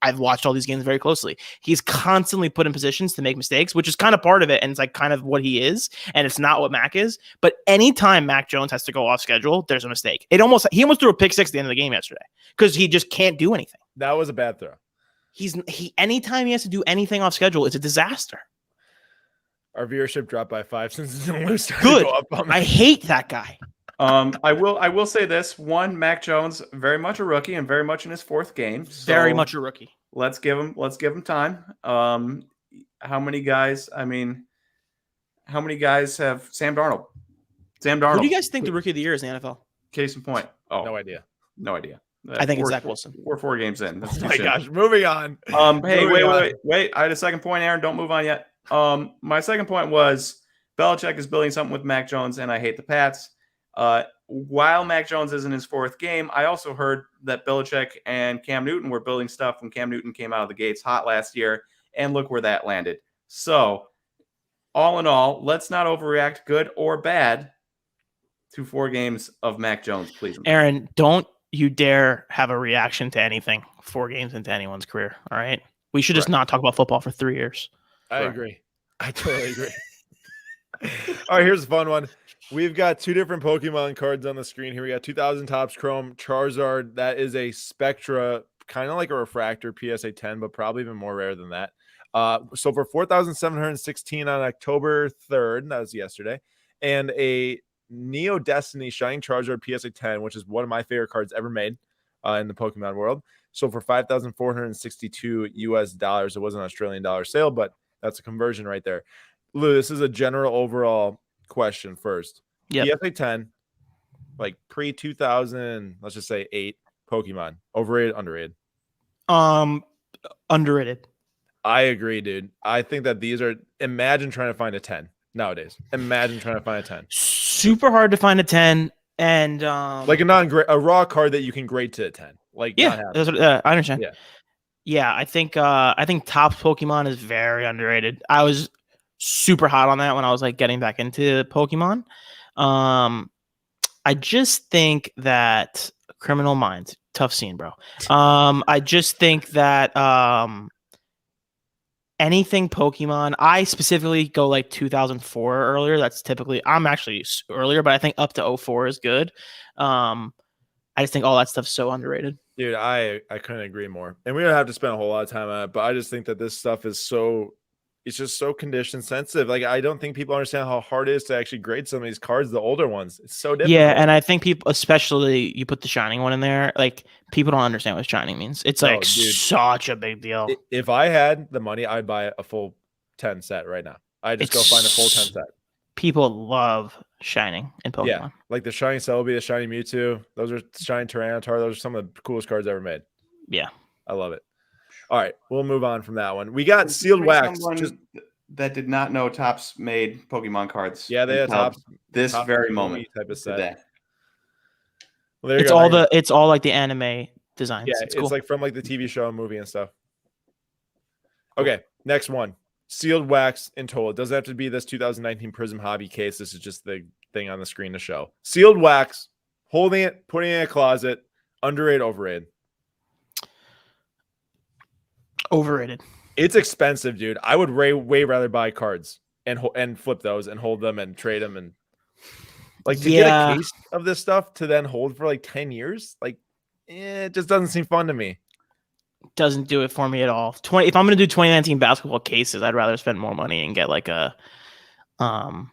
I've watched all these games very closely. He's constantly put in positions to make mistakes, which is kind of part of it, and it's kind of what he is, and it's not what Mac is. But anytime Mac Jones has to go off schedule, there's a mistake. He almost threw a pick six at the end of the game yesterday because he just can't do anything. That was a bad throw. Anytime he has to do anything off schedule, it's a disaster. Our viewership dropped by 5 since Lou started Good. to go up on me. I hate that guy. I will say this. One, Mac Jones, very much a rookie and very much in his 4th game. So Very much a rookie. let's give him time. How many guys? I mean, how many guys have Sam Darnold? Sam Darnold. Who do you guys think the rookie of the year is in the NFL? Case in point. Oh, No idea. no idea. I think it's Zach Wilson. We're 4 games in. That's Oh too my soon. gosh, moving on. Hey, Moving on. wait. I had a second point, Aaron. Don't move on yet. My second point was Belichick is building something with Mac Jones, and I hate the Pats. While Mac Jones is in his 4th game, I also heard that Belichick and Cam Newton were building stuff when Cam Newton came out of the gates hot last year, and look where that landed. So, all in all, let's not overreact, good or bad, to 4 games of Mac Jones, please. Aaron, don't you dare have a reaction to anything 4 games into anyone's career. All right. We should just not talk about football for 3 years. I agree. I totally agree. All right, here's a fun one. We've got 2 different Pokemon cards on the screen here. We got 2000 Topps Chrome Charizard. That is a Spectra, kind of like a refractor PSA 10, but probably even more rare than that. So for 4,716 on October 3rd, that was yesterday, and a Neo Destiny Shining Charizard PSA 10, which is one of my favorite cards ever made in the Pokemon world. So for $5,462 US dollars, it was an Australian dollar sale, but that's a conversion right there. Lou, this is a general overall question first. Yeah. PSA 10, like pre-2000, let's just say 8 Pokemon, overrated, underrated? Underrated. I agree, dude. I think that these are, imagine trying to find a 10 nowadays. Imagine trying to find a 10. Super hard to find a 10, and like a raw card that you can grade to a 10. Like, yeah, that's what, I understand. Yeah, I think Topps Pokemon is very underrated. I was super hot on that when I was like getting back into Pokemon. I just think that Criminal Minds, tough scene, bro. I just think that anything Pokemon, I specifically go like 2004 or earlier. That's typically, I'm actually earlier, but I think up to 04 is good. I just think all that stuff's so underrated. Dude, I couldn't agree more. And we don't have to spend a whole lot of time on it, but I just think that this stuff is so, it's just so condition sensitive. Like, I don't think people understand how hard it is to actually grade some of these cards, the older ones. It's so difficult. Yeah, and I think people, especially you put the Shining one in there, like people don't understand what Shining means. It's like such a big deal. If I had the money, I'd buy a full 10 set right now. I'd just go find a full 10 set. People love Shining in Pokemon. Yeah, like the Shining Celebi, the Shining Mewtwo. Those are Shining Tyranitar. Those are some of the coolest cards ever made. Yeah. I love it. All right, we'll move on from that one. We got sealed wax. That did not know Topps made Pokemon cards. Yeah, they had Topps this very moment type of set. Today. Well, there you you go. It's all like the anime designs. Yeah, it's cool. like from like the TV show and movie and stuff. Okay, next one. Sealed wax in total. It doesn't have to be this 2019 Prism Hobby case. This is just the thing on the screen to show. Sealed wax, holding it, putting it in a closet. Underrated, overrated? Overrated. It's expensive, dude. I would way rather buy cards and flip those and hold them and trade them and like to get a case of this stuff to then hold for like 10 years. Like, it just doesn't seem fun to me. Doesn't do it for me at all. If I'm going to do 2019 basketball cases, I'd rather spend more money and get like a, I'd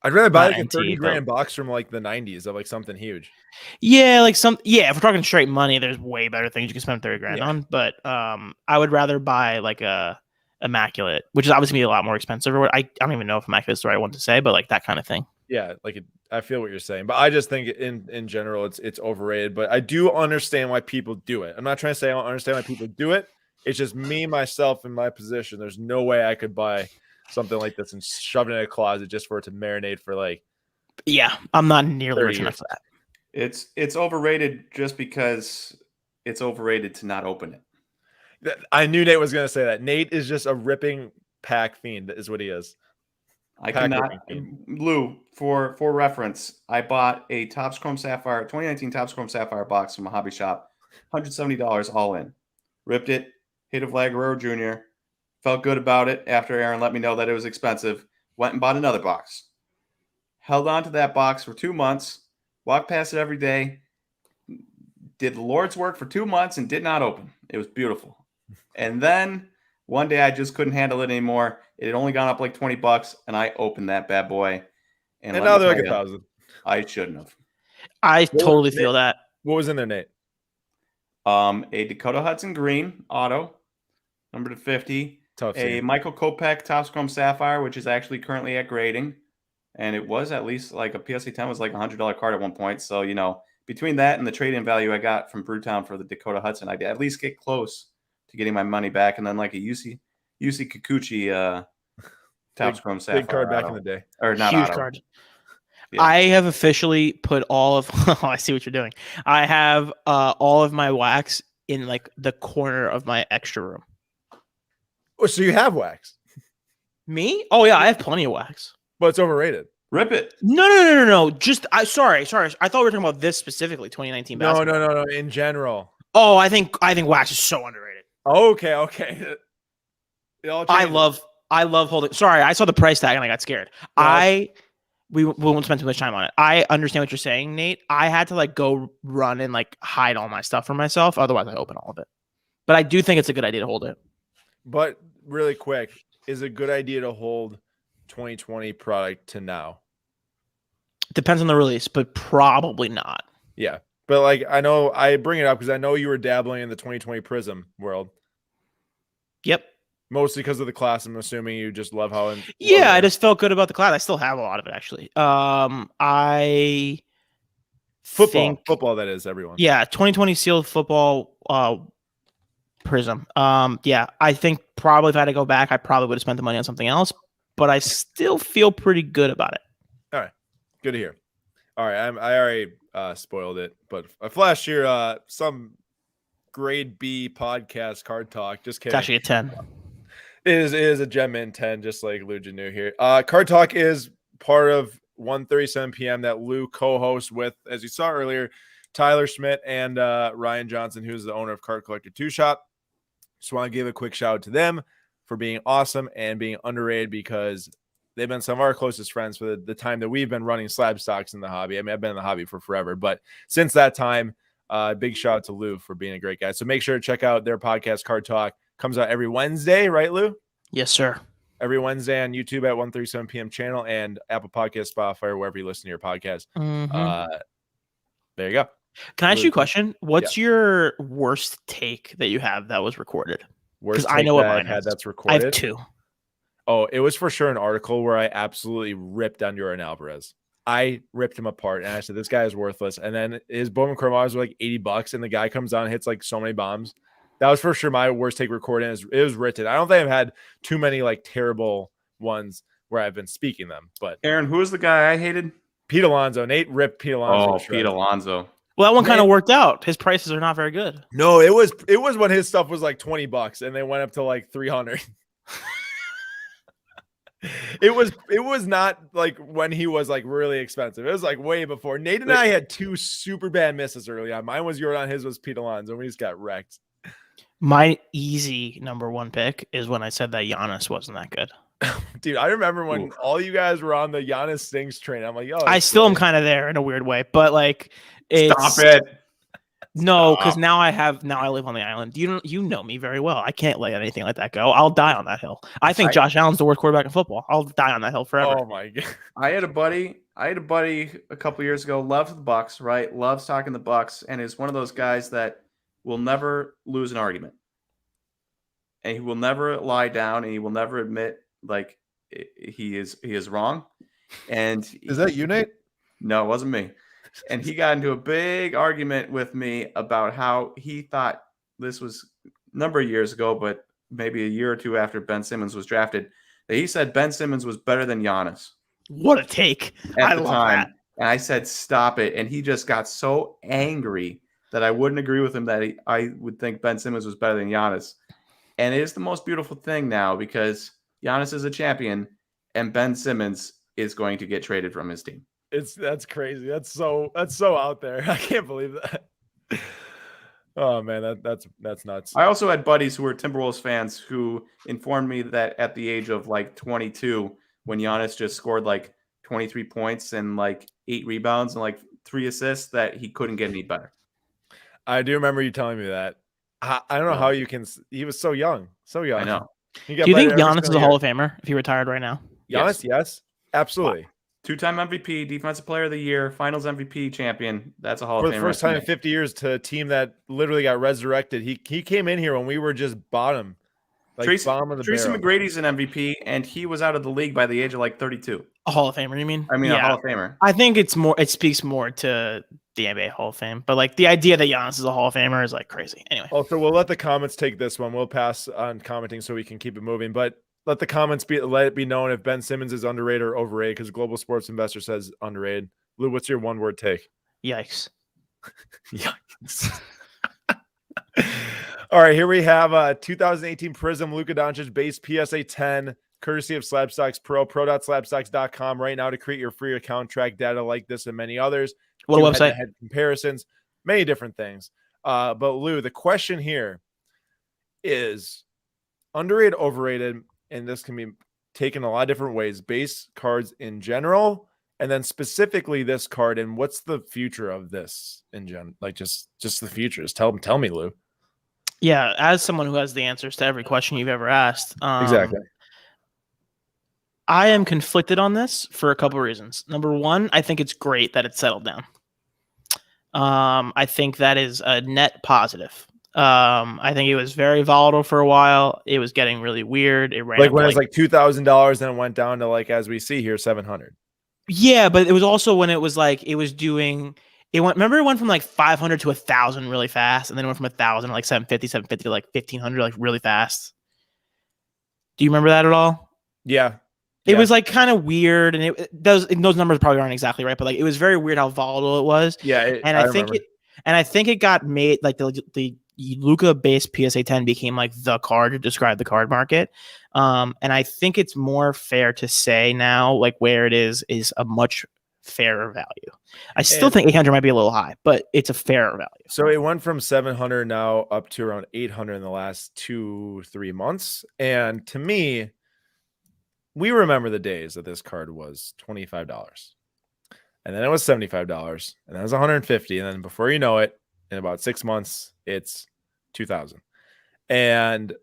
rather buy like a 30 grand box from like the 90s of like something huge. Yeah, if we're talking straight money, there's way better things you can spend 30 grand on. But I would rather buy like a Immaculate, which is obviously a lot more expensive. I don't even know if Immaculate is the right one to say, but like that kind of thing. Yeah, I feel what you're saying, but I just think in general it's overrated. But I do understand why people do it. I'm not trying to say I don't understand why people do it. It's just me, myself, in my position. There's no way I could buy something like this and shove it in a closet just for it to marinate for like. Yeah, I'm not nearly rich enough for that. It's overrated just because it's overrated to not open it. I knew Nate was going to say that. Nate is just a ripping pack fiend, is what he is. I cannot. Lou, for reference, I bought a Topps Chrome Sapphire 2019 Topps Chrome Sapphire box from a hobby shop, $170 all in. Ripped it, hit a Vlad Jr. Felt good about it after Aaron let me know that it was expensive. Went and bought another box. Held on to that box for 2 months. Walked past it every day. Did the Lord's work for 2 months and did not open. It was beautiful. And then one day I just couldn't handle it anymore. It had only gone up like $20, and I opened that bad boy. And now they're like $1,000. I shouldn't have. I totally feel that. What was in there, Nate? A Dakota Hudson Green auto, number to 50. Tough A scene. Michael Kopech Topps Chrome Sapphire, which is actually currently at grading. And it was at least like a PSA 10 was like $100 card at one point. So, between that and the trade-in value I got from Brewtown for the Dakota Hudson, I'd at least get close to getting my money back. And then like a UC Kikuchi Topps Chrome Sapphire. Big card back auto. in the day. Or not Huge auto. card. Yeah. I have officially put all of I see what you're doing. I have all of my wax in like the corner of my extra room. Oh, so you have wax, Me? Oh yeah, I have plenty of wax. but it's overrated. Rip it. No. Just sorry. I thought we were talking about this specifically, 2019 basketball. No. In general. Oh, I think wax is so underrated. Okay. It all I changes. love holding. Sorry, I saw the price tag and I got scared. Yeah. We won't spend too much time on it. I understand what you're saying, Nate. I had to like go run and like hide all my stuff for myself. Otherwise, I open all of it. But I do think it's a good idea to hold it. But really quick, is it a good idea to hold 2020 product to now? Depends on the release, but probably not. Yeah. But like, I know I bring it up because I know you were dabbling in the 2020 Prism world. Yep. Mostly because of the class. I'm assuming you just love how. Yeah, I just felt good about the class. I still have a lot of it actually. I think football that is, everyone. Yeah, 2020 sealed football Prism. Yeah, I think probably if I had to go back, I probably would have spent the money on something else, but I still feel pretty good about it. All right. Good to hear. All right. I already spoiled it, but I flashed here some grade B podcast card talk. Just kidding. It's actually a 10. It is a gem in 10, just like Lou Geneux here. Card Talk is part of 1:37 p.m. that Lou co-hosts with, as you saw earlier, Tyler Schmidt and Ryan Johnson, who's the owner of Card Collector 2 Shop. Just want to give a quick shout out to them for being awesome and being underrated because they've been some of our closest friends for the time that we've been running slab stocks in the hobby. I mean, I've been in the hobby for forever, but since that time, big shout out to Lou for being a great guy. So make sure to check out their podcast, Card Talk. Comes out every Wednesday, right, Lou? Yes, sir. Every Wednesday on YouTube at 1:37 p.m. channel and Apple Podcast, Spotify, wherever you listen to your podcast. There you go. Can I ask you a question? What's your worst take that you have that was recorded? Worst I know what that mine I've had is. that's I recorded. have 2. Oh, it was for sure an article where I absolutely ripped on Yordan Alvarez. I ripped him apart and I said, this guy is worthless. And then his Bowman Chrome was like $80 and the guy comes on and hits like so many bombs. That was for sure my worst take recording. It was written. I don't think I've had too many like terrible ones where I've been speaking them. But Aaron, who was the guy I hated? Pete Alonso. Nate ripped Pete Alonso. Oh, Pete Alonso. Well, that one kind of worked out. His prices are not very good. No, it was when his stuff was like $20 and they went up to like 300. It was not like when he was like really expensive. It was like way before. Nate and I had 2 super bad misses early on. Mine was Yordan, his was Pete Alonso. We just got wrecked. My easy number 1 pick is when I said that Giannis wasn't that good. Dude, I remember when all you guys were on the Giannis Stings train. I'm like, yo, I still am kind of there in a weird way, but like, Stop it. No, because now I live on the island. You know me very well. I can't let anything like that go. I'll die on that hill. I think Josh Allen's the worst quarterback in football. I'll die on that hill forever. Oh my god. I had a buddy a couple years ago, loved the Bucks, right? Loves talking the Bucks, and is one of those guys that will never lose an argument. And he will never lie down and he will never admit like he is wrong. And is that you, Nate? No, it wasn't me. And he got into a big argument with me about how he thought this was a number of years ago, but maybe a year or 2 after Ben Simmons was drafted, that he said Ben Simmons was better than Giannis. What a take. I love that. And I said, stop it. And he just got so angry that I wouldn't agree with him that I would think Ben Simmons was better than Giannis. And it is the most beautiful thing now because Giannis is a champion and Ben Simmons is going to get traded from his team. That's crazy. That's so out there. I can't believe that. Oh man, that's nuts. I also had buddies who were Timberwolves fans who informed me that at the age of like 22, when Giannis just scored like 23 points and like 8 rebounds and like 3 assists, that he couldn't get any better. I do remember you telling me that. I don't know how you can. He was so young. I know. Do you think Giannis is a Hall of Famer if he retired right now? Giannis, yes, absolutely. 2-time MVP, Defensive Player of the Year, Finals MVP champion. That's a Hall For of the Fame. first time in 50 years to a team that literally got resurrected. He came in here when we were just bottom. Bottom of the Tracy barrel. McGrady's an MVP, and he was out of the league by the age of like 32. A Hall of Famer, you mean? I mean, a Yeah. Hall of Famer. I think it's more. It speaks more to the NBA Hall of Fame, but like the idea that Giannis is a Hall of Famer is like crazy. Anyway. Also, we'll let the comments take this one. We'll pass on commenting so we can keep it moving. But let the comments let it be known if Ben Simmons is underrated or overrated, because Global Sports Investor says underrated. Lou, what's your one word take? Yikes. Yikes. All right, here we have 2018 Prism Luka Doncic base PSA 10, courtesy of SlabStoxPro, pro.slabstox.com right now to create your free account, track data like this and many others. What website? Head-to-head comparisons, many different things. But Lou, the question here is underrated, overrated, and this can be taken a lot of different ways. Base cards in general, and then specifically this card, and what's the future of this in general? Like just the future. Just tell me, Lou. Yeah, as someone who has the answers to every question you've ever asked, Exactly. I am conflicted on this for a couple of reasons. Number one, I think it's great that it's settled down. I think that is a net positive. I think it was very volatile for a while. It was getting really weird. It ran like when it's like $2,000, then it went down to like, as we see here, 700. Yeah, but it was also when it was like it was doing. Remember, it went from like 500 to 1,000 really fast, and then it went from 1,000 to like 750 to like 1,500 like really fast. Do you remember that at all? Yeah. It was like kind of weird, and those numbers probably aren't exactly right, but like it was very weird how volatile it was. Yeah, I think it got made like the Luka base PSA 10 became like the card to describe the card market. And I think it's more fair to say now, like where it is a much fairer value. I still think 800 might be a little high, but it's a fairer value. So it went from 700 now up to around 800 in the last 2-3 months. And to me, we remember the days that this card was $25. And then it was $75. And then it was $150. And then before you know it, in about 6 months, it's $2,000. And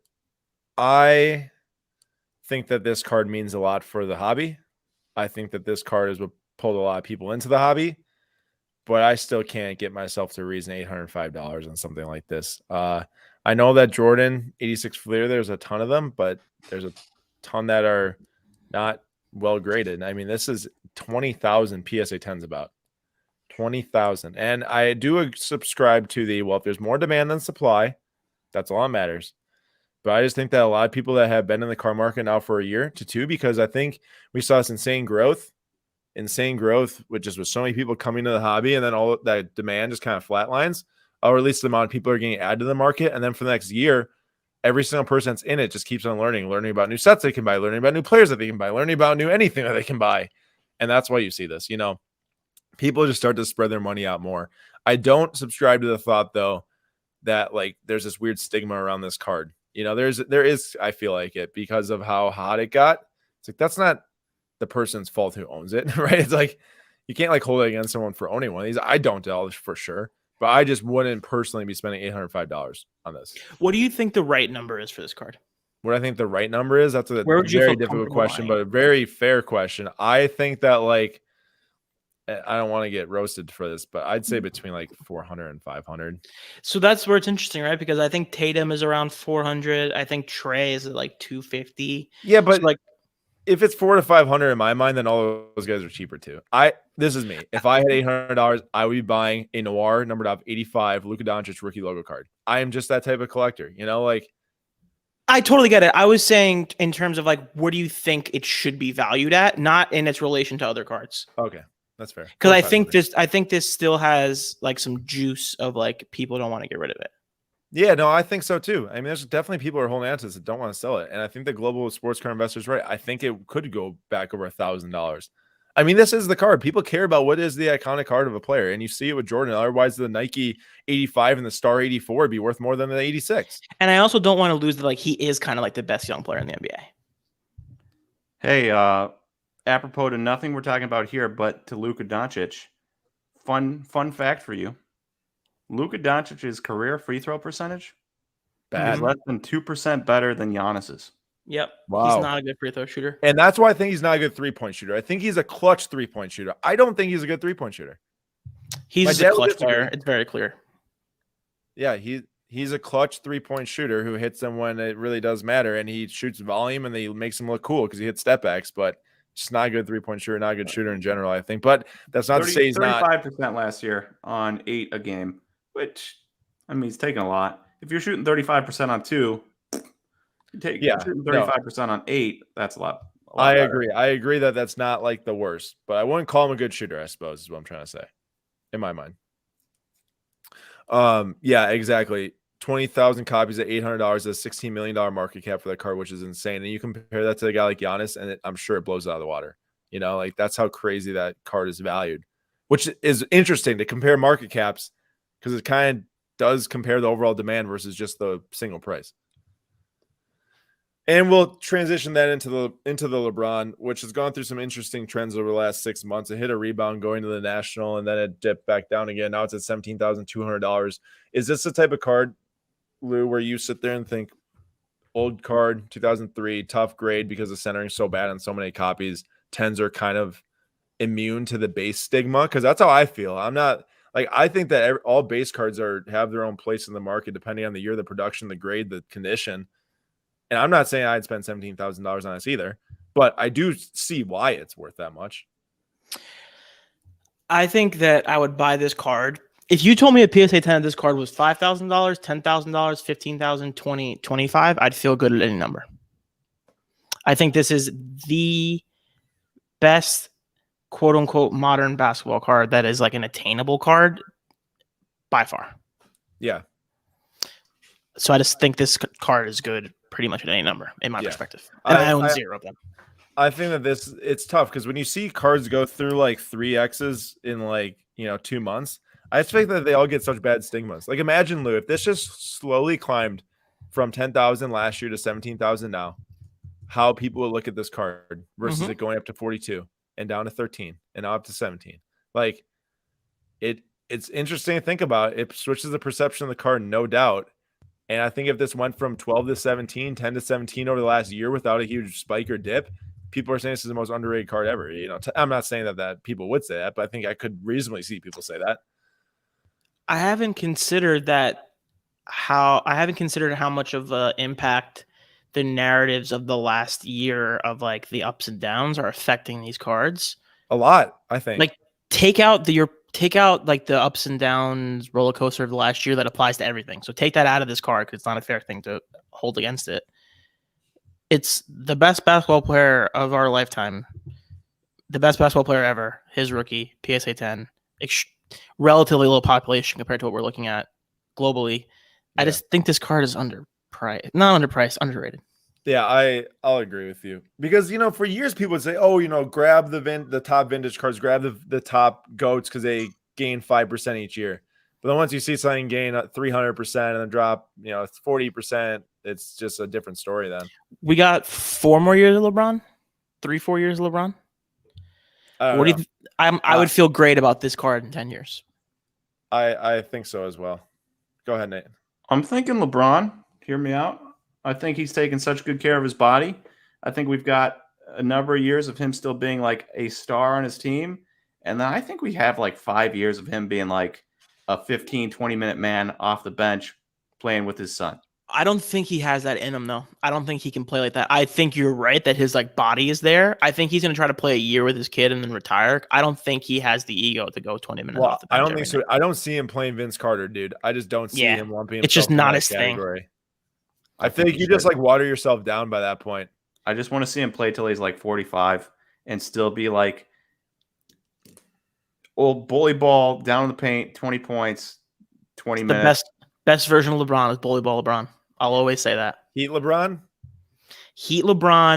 I think that this card means a lot for the hobby. I think that this card is what pulled a lot of people into the hobby, but I still can't get myself to reason $805 on something like this. I know that Jordan 86 Fleer, there's a ton of them, but there's a ton that are not well graded. I mean, this is 20,000 PSA 10s, about 20,000. And I do subscribe to if there's more demand than supply, that's all that matters. But I just think that a lot of people that have been in the car market now for a year to two, because I think we saw this insane growth, which is with so many people coming to the hobby, and then all that demand just kind of flatlines, or at least the amount of people are getting added to the market. And then for the next year, every single person that's in it just keeps on learning about new sets they can buy, learning about new players that they can buy, learning about new anything that they can buy. And that's why you see this, people just start to spread their money out more. I don't subscribe to the thought, though, that like there's this weird stigma around this card. There is, I feel like it, because of how hot it got. It's like, that's not the person's fault who owns it, right? It's like, you can't like hold it against someone for owning one of these. I don't tell for sure, but I just wouldn't personally be spending $805 on this. What do you think the right number is for this card? What I think the right number is, that's a very difficult question, but a very fair question. I think that like, I don't want to get roasted for this, but I'd say between like 400 and 500. So that's where it's interesting, right? Because I think Tatum is around 400. I think Trey is at like 250. Yeah, but so like, if it's 400 to 500 in my mind, then all those guys are cheaper too. This is me. If I had $800, I would be buying a Noir numbered off 85 Luka Doncic rookie logo card. I am just that type of collector, like. I totally get it. I was saying in terms of like, what do you think it should be valued at, not in its relation to other cards. Okay. That's fair. Because I think this still has like some juice of like people don't want to get rid of it. Yeah, no, I think so too. I mean, there's definitely people who are holding on to this that don't want to sell it. And I think the global sports car investor is right. I think it could go back over $1,000. I mean, this is the card. People care about what is the iconic card of a player. And you see it with Jordan. Otherwise, the Nike 85 and the Star 84 would be worth more than the 86. And I also don't want to lose that like he is kind of like the best young player in the NBA. Hey, apropos to nothing we're talking about here, but to Luka Doncic, fun fact for you. Luka Doncic's career free throw percentage is less than 2% better than Giannis's. Yep. Wow. He's not a good free throw shooter. And that's why I think he's not a good 3-point shooter. I think he's a clutch 3-point shooter. I don't think he's a good 3-point shooter. He's a clutch player. It's very clear. Yeah, he's a clutch 3-point shooter who hits them when it really does matter, and he shoots volume and he makes them look cool because he hits step backs, but just not a good 3-point shooter, not a good shooter in general, I think. But that's not to say he's 35% last year on 8 a game, which, I mean, he's taking a lot. If you're shooting 35% on 2, you're shooting 35% on 8, that's a lot I better. agree. I agree that that's not like the worst, but I wouldn't call him a good shooter, I suppose, is what I'm trying to say, in my mind. Yeah, exactly. 20,000 copies at $800 is a $16 million market cap for that card, which is insane. And you compare that to a guy like Giannis, and I'm sure it blows out of the water. You know, like that's how crazy that card is valued, which is interesting to compare market caps because it kind of does compare the overall demand versus just the single price. And we'll transition that into the LeBron, which has gone through some interesting trends over the last 6 months. It hit a rebound going to the National, and then it dipped back down again. Now it's at $17,200. Is this the type of card, Lou, where you sit there and think, old card, 2003, tough grade because the centering is so bad and so many copies, 10s are kind of immune to the base stigma? Because that's how I feel. I'm not like, I think that all base cards have their own place in the market depending on the year, the production, the grade, the condition. And I'm not saying I'd spend $17,000 on this either, but I do see why it's worth that much. I think that I would buy this card. If you told me a PSA 10 of this card was $5,000, $10,000, $15,000, $20,000, $25,000, I'd feel good at any number. I think this is the best quote unquote modern basketball card that is like an attainable card by far. Yeah. So I just think this card is good pretty much at any number in my perspective. And I own 0 of them. I think that it's tough because when you see cards go through like 3Xs in 2 months, I expect that they all get such bad stigmas. Like imagine, Lou, if this just slowly climbed from 10,000 last year to 17,000 now, how people would look at this card versus it going up to 42 and down to 13 and now up to 17. Like it's interesting to think about. It switches the perception of the card, no doubt. And I think if this went from 12 to 17, 10 to 17 over the last year without a huge spike or dip, people are saying this is the most underrated card ever. You know, I'm not saying that people would say that, but I think I could reasonably see people say that. I haven't considered how much of an impact the narratives of the last year of like the ups and downs are affecting these cards. A lot, I think. Like take out like the ups and downs roller coaster of the last year that applies to everything. So take that out of this card because it's not a fair thing to hold against it. It's the best basketball player of our lifetime, the best basketball player ever, his rookie, PSA 10, relatively low population compared to what we're looking at globally. Yeah. I just think this card is underrated. Yeah, I'll agree with you because, for years people would say, grab the top vintage cards, grab the top goats because they gain 5% each year. But then once you see something gain 300% and then drop, it's 40%, it's just a different story then. We got 4 more years of LeBron, 3-4 years of LeBron. I would feel great about this card in 10 years. I think so as well. Go ahead, Nate. I'm thinking LeBron. Hear me out. I think he's taken such good care of his body. I think we've got a number of years of him still being like a star on his team. And then I think we have like 5 years of him being like a 15, 20-minute man off the bench playing with his son. I don't think he has that in him, though. I don't think he can play like that. I think you're right that his like body is there. I think he's going to try to play a year with his kid and then retire. I don't think he has the ego to go 20 minutes off the bench. I don't think so. I don't see him playing Vince Carter, dude. I just don't see him lumping himself. It's just not his category. thing. I think you just like water yourself down by that point. I just want to see him play till he's like 45 and still be like old bully ball down in the paint, 20 points, 20 minutes. The best version of LeBron is bully ball LeBron. I'll always say that. Heat LeBron,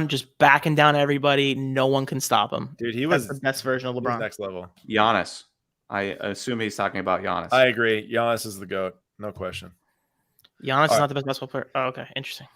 just backing down everybody. No one can stop him. Dude, That's the best version of LeBron. Next level. Giannis. I assume he's talking about Giannis. I agree. Giannis is the GOAT. No question. Giannis is not the best basketball player. Oh, okay. Interesting.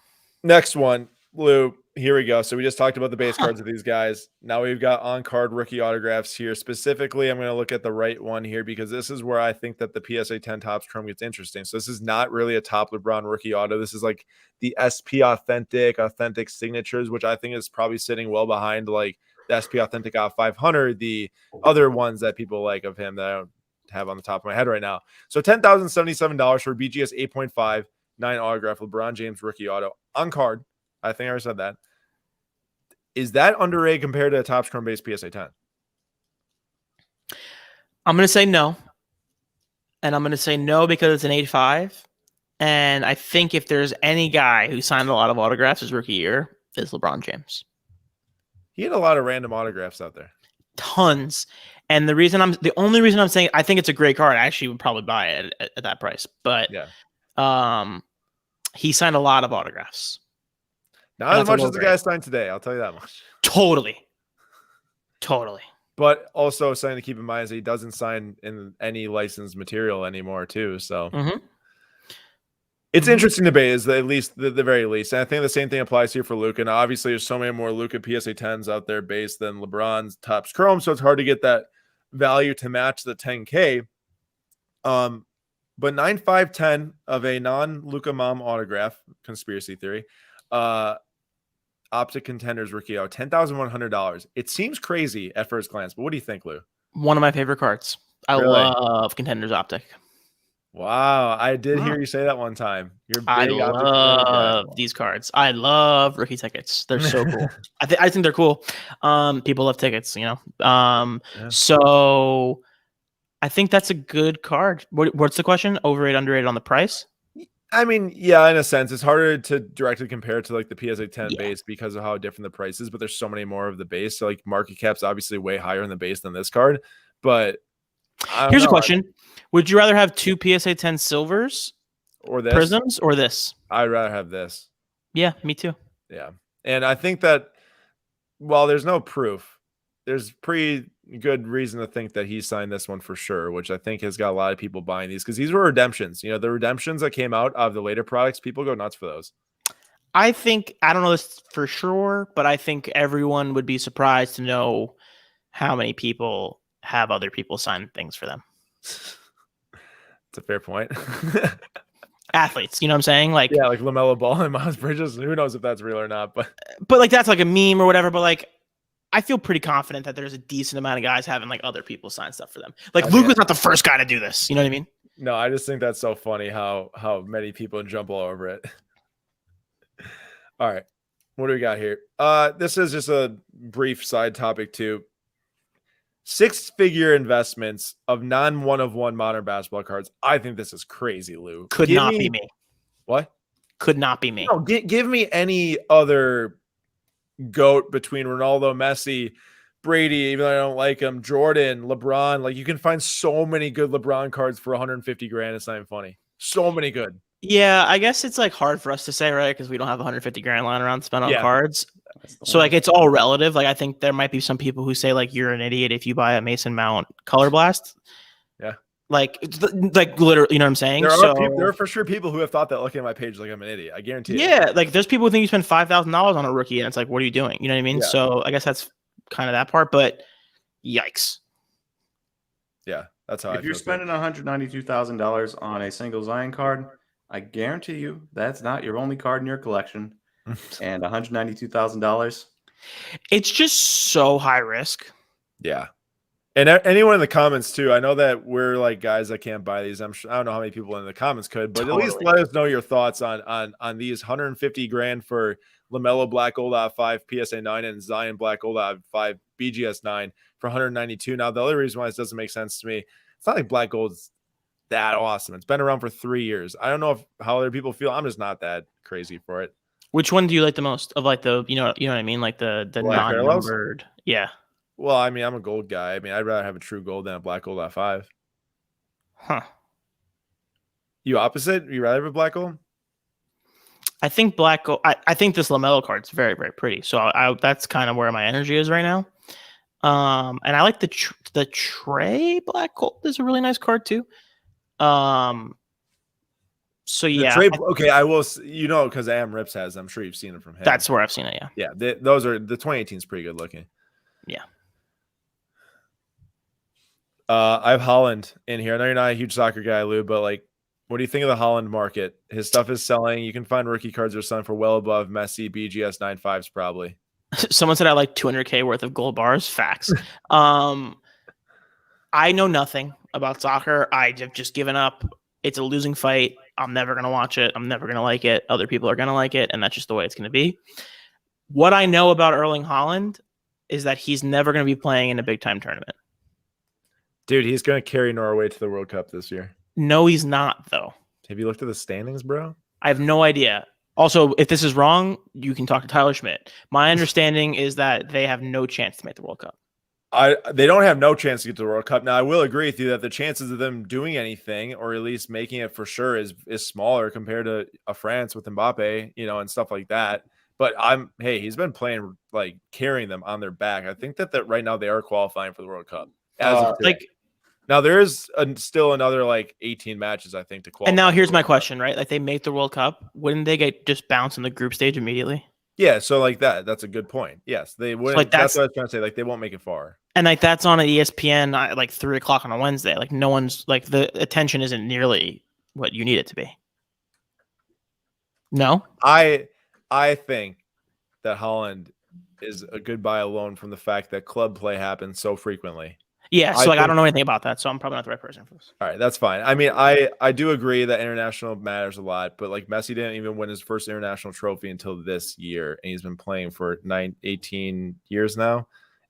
Next one, Lou. here we go. So we just talked about the base cards of these guys. Now we've got on-card rookie autographs here. Specifically, I'm going to look at the right one here because this is where I think that the PSA 10 Topps Chrome gets interesting. So this is not really a top LeBron rookie auto. This is like the SP authentic signatures, which I think is probably sitting well behind like the SP authentic out 500, the other ones that people like of him that I don't have on the top of my head right now. So $10,077 for BGS 8.5, 9 autograph LeBron James rookie auto on card. I think I already said that. Is that underrated compared to a Topps Chrome base PSA 10? I'm going to say no. And I'm going to say no because it's an 8.5. And I think if there's any guy who signed a lot of autographs his rookie year, it's LeBron James. He had a lot of random autographs out there. Tons. And the only reason I'm saying I think it's a great card, I actually would probably buy it at that price. But yeah, he signed a lot of autographs. Not as much as the guy signed today, I'll tell you that much. Totally. But also something to keep in mind is that he doesn't sign in any licensed material anymore, too. So it's interesting debate, is at least the very least. And I think the same thing applies here for Luka. Now, obviously, there's so many more Luka PSA 10s out there based than LeBron's Topps Chrome, so it's hard to get that value to match the 10K. But 9.510 of a non-Luka mom autograph, conspiracy theory, Optic Contenders rookie out, $10,100. It seems crazy at first glance, but what do you think, Lou? One of my favorite cards. I love Contenders Optic. Wow, I did hear you say that one time. I love these cards. I love rookie tickets. They're so cool. I think they're cool. People love tickets, you know. So I think that's a good card. What's the question? Overrated, underrated on the price? I mean, yeah, in a sense, it's harder to directly compare to like the PSA 10 base because of how different the price is, but there's so many more of the base. So like market cap's obviously way higher in the base than this card. But here's a question. Would you rather have 2 PSA 10 silvers or this prisms or this? I'd rather have this. Yeah, me too. Yeah. And I think that while there's no proof, there's pretty good reason to think that he signed this one for sure, which I think has got a lot of people buying these because these were redemptions. You know, the redemptions that came out of the later products, people go nuts for those. I don't know this for sure, but I think everyone would be surprised to know how many people have other people sign things for them. It's a fair point. Athletes, you know what I'm saying? Like, yeah, like LaMelo Ball and Miles Bridges. Who knows if that's real or not? But like that's like a meme or whatever. But like, I feel pretty confident that there's a decent amount of guys having like other people sign stuff for them. Like Luka's not the first guy to do this. You know what I mean? No, I just think that's so funny how many people jump all over it. All right, what do we got here? This is just a brief side topic too. 6-figure investments of non-one-of-one modern basketball cards. I think this is crazy, Lou. Could not be me. What? Could not be me. No, give me any other GOAT between Ronaldo, Messi, Brady, even though I don't like him, Jordan, LeBron. Like you can find so many good LeBron cards for 150 grand. It's not even funny. So many good. Yeah, I guess it's like hard for us to say, right? Because we don't have 150 grand lying around to spend on cards. So like it's all relative. Like I think there might be some people who say like you're an idiot if you buy a Mason Mount Color Blast. Yeah. Like literally, you know what I'm saying? There are for sure people who have thought that looking at my page like I'm an idiot. I guarantee Yeah, like there's people who think you spend $5,000 on a rookie and it's like, what are you doing? You know what I mean? Yeah. So I guess that's kind of that part, but yikes. Yeah, that's how if you're spending $192,000 on a single Zion card, I guarantee you that's not your only card in your collection. And $192,000. It's just so high risk. Yeah. And anyone in the comments too. I know that we're like guys that can't buy these. I don't know how many people in the comments could, but at least let us know your thoughts on these 150 grand for LaMelo Black Gold out 5 PSA 9 and Zion Black Gold out 5 BGS 9 for 192. Now the other reason why this doesn't make sense to me, it's not like Black Gold's that awesome. It's been around for 3 years. I don't know how other people feel. I'm just not that crazy for it. Which one do you like the most of like the, you know what I mean? Like the non-numbered. Yeah. Well, I mean, I'm a gold guy. I mean, I'd rather have a true gold than a black gold at 5. Huh. You opposite? You rather have a black gold? I think black gold. I think this LaMelo card's very, very pretty. So that's kind of where my energy is right now. And I like the Trey Black Gold is a really nice card too. So The yeah, trade, okay, I will. Because Am Rips has. I'm sure you've seen it from him. that's where I've seen it. Yeah. Yeah. Those are the 2018 is pretty good looking. Yeah. I have Holland in here. I know you're not a huge soccer guy, Lou, but like, what do you think of the Holland market? His stuff is selling. You can find rookie cards that are selling for well above Messi, BGS 95s probably. Someone said I like 200K worth of gold bars. Facts. I know nothing about soccer. I have just given up. It's a losing fight. I'm never going to watch it. I'm never going to like it. Other people are going to like it. And that's just the way it's going to be. What I know about Erling Haaland is that he's never going to be playing in a big time tournament. Dude, he's going to carry Norway to the World Cup this year. No, he's not, though. Have you looked at the standings, bro? I have no idea. Also, if this is wrong, you can talk to Tyler Schmidt. My understanding is that they have no chance to make the World Cup. They don't have no chance to get to the World Cup. Now, I will agree with you that the chances of them doing anything, or at least making it for sure, is smaller compared to a France with Mbappe, and stuff like that. But he's been playing, like, carrying them on their back. I think that right now they are qualifying for the World Cup. Now there is still another 18 matches, I think, to qualify. And now here's my question, right? Like, they make the World Cup, wouldn't they get just bounced in the group stage immediately? Yeah, so that's a good point. Yes, they would. So that's what I was trying to say. Like, they won't make it far. And that's on an ESPN at 3:00 on a Wednesday. Like, no one's the attention isn't nearly what you need it to be. No, I think that Holland is a good buy alone from the fact that club play happens so frequently. Yeah, so I don't know anything about that, so I'm probably not the right person for this. All right, that's fine. I mean, I do agree that international matters a lot, but Messi didn't even win his first international trophy until this year, and he's been playing for 18 years now,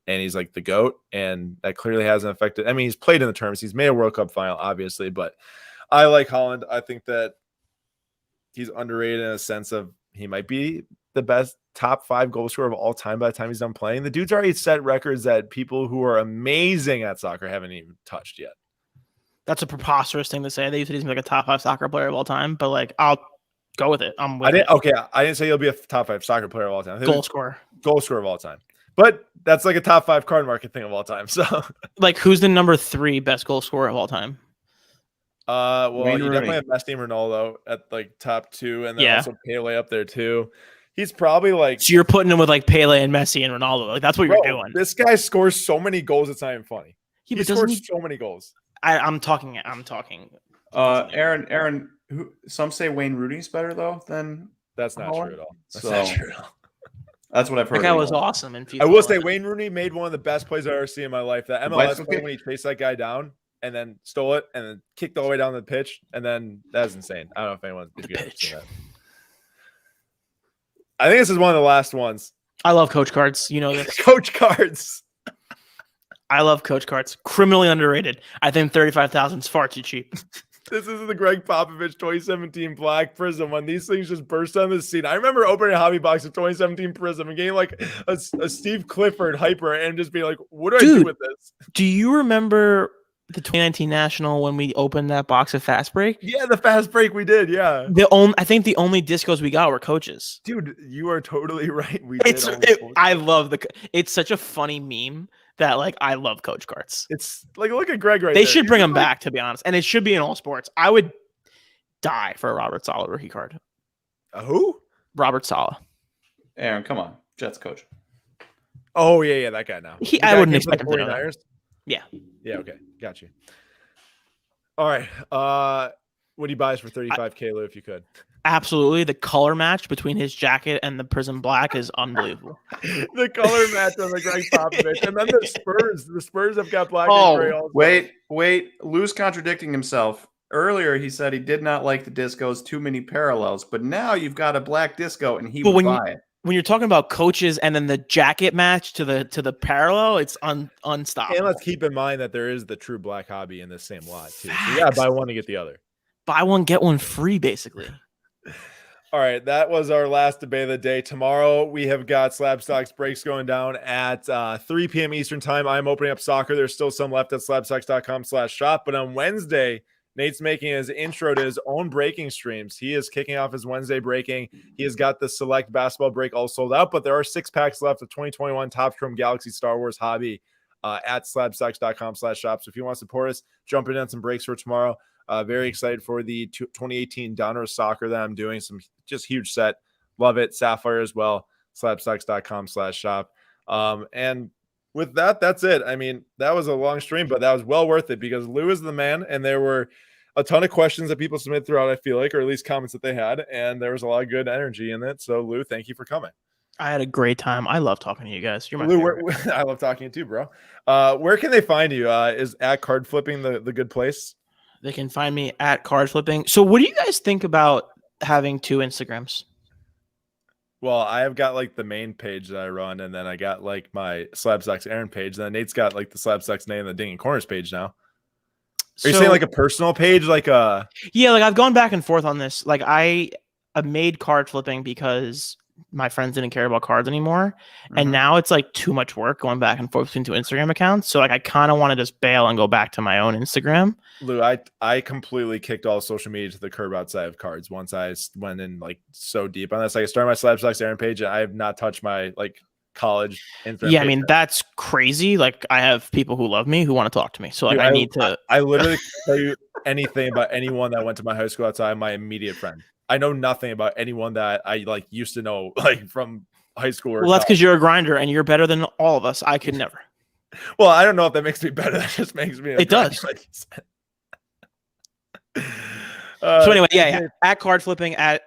and he's the GOAT, and that clearly hasn't affected. I mean, he's played in the tournaments, he's made a World Cup final, obviously, but I like Holland. I think that he's underrated in a sense of he might be the best top 5 goal scorer of all time by the time he's done playing. The dude's already set records that people who are amazing at soccer haven't even touched yet. That's a preposterous thing to say. They used to be a top 5 soccer player of all time, but I'll go with it. I didn't say he'll be a top 5 soccer player of all time. Goal scorer of all time. But that's a top 5 card market thing of all time. So who's the number 3 best goal scorer of all time? You definitely have Messi and Ronaldo at top 2, and then also Pele up there too. He's probably so you're putting him with Pele and Messi and Ronaldo. That's what you're doing. This guy scores so many goals, it's not even funny. He scores so many goals. I'm talking. Aaron. Some say Wayne Rooney's better though than. That's not true at all. That's what I've heard. That guy was awesome in FIFA. I will say Wayne Rooney made one of the best plays I've ever seen in my life. That MLS play when he chased that guy down and then stole it and then kicked all the way down the pitch, and then that's insane. I don't know if anyone's pitch. I think this is one of the last ones. I love coach cards. You know this. Coach cards. I love coach cards. Criminally underrated. I think 35,000 is far too cheap. This is the Greg Popovich 2017 Black Prism when these things just burst on the scene. I remember opening a hobby box of 2017 Prism and getting a Steve Clifford hyper and just being like, what do I do with this? Do you remember the 2019 National when we opened that box of Fast Break? Yeah, the Fast Break we did. Yeah. I think the only discos we got were coaches. Dude, you are totally right. I love it's such a funny meme that I love coach cards. It's look at Greg right They there. should bring them back, to be honest. And it should be in all sports. I would die for a Robert Saleh rookie card. Who? Robert Saleh. Aaron, come on. Jets coach. Oh, yeah, that guy now. I wouldn't expect him to know that. Yeah. Yeah, okay. Got you. All right. What do you buy us for 35K, Lou, if you could? Absolutely. The color match between his jacket and the Prism Black is unbelievable. The color match on the Greg Popovich. And then the Spurs. The Spurs have got black and gray also. Wait. Lou's contradicting himself. Earlier, he said he did not like the disco's too many parallels, but now you've got a black disco and he would buy it. When you're talking about coaches and then the jacket match to the parallel, it's unstoppable. And let's keep in mind that there is the true black hobby in this same lot too. So you gotta buy one to get the other. Buy one, get one free, basically. All right, that was our last debate of the day. Tomorrow we have got Slab Stocks breaks going down at 3 p.m. Eastern time. I'm opening up soccer. There's still some left at slabstocks.com/shop. But on Wednesday, Nate's making his intro to his own breaking streams. He is kicking off his Wednesday breaking. He has got the select basketball break all sold out, but there are 6 packs left of 2021 Topps Chrome Galaxy Star Wars Hobby at slabstocks.com/shop. So if you want to support us, jump in on some breaks for tomorrow. Very excited for the 2018 Donruss Soccer that I'm doing. Some just huge set. Love it. Sapphire as well. SlabStox.com/shop. And with that, that's it. I mean, that was a long stream, but that was well worth it because Lou is the man, and there were a ton of questions that people submitted throughout, I feel like, or at least comments that they had, and there was a lot of good energy in it. So, Lou, thank you for coming. I had a great time. I love talking to you guys. You're my Lou, favorite. I love talking to you too, bro. Where can they find you? Is at Card Flipping the good place? They can find me at Card Flipping. So what do you guys think about having 2 Instagrams? Well, I have got like the main page that I run, and then I got like my SlabStox Aaron page. And then Nate's got like the SlabStox Nate and the Dinging Corners page now. Are you saying like a personal page? Like yeah, like I've gone back and forth on this. Like I made Card Flipping because my friends didn't care about cards anymore. And now it's like too much work going back and forth between 2 Instagram accounts. So like I kind of want to just bail and go back to my own Instagram. Lou, I completely kicked all social media to the curb outside of cards once I went in like so deep on this. Like I started my SlabStox Aaron page, and I have not touched my like college Instagram. Yeah, I mean that's crazy. Like I have people who love me who want to talk to me. So like Dude, I need to. I literally can't tell you anything about anyone that went to my high school outside my immediate friend. I know nothing about anyone that I like used to know like from high school. Well, that's because you're a grinder and you're better than all of us. I could never. Well, I don't know if that makes me better. That just makes me. It does. Like So anyway, yeah. At Card Flipping, at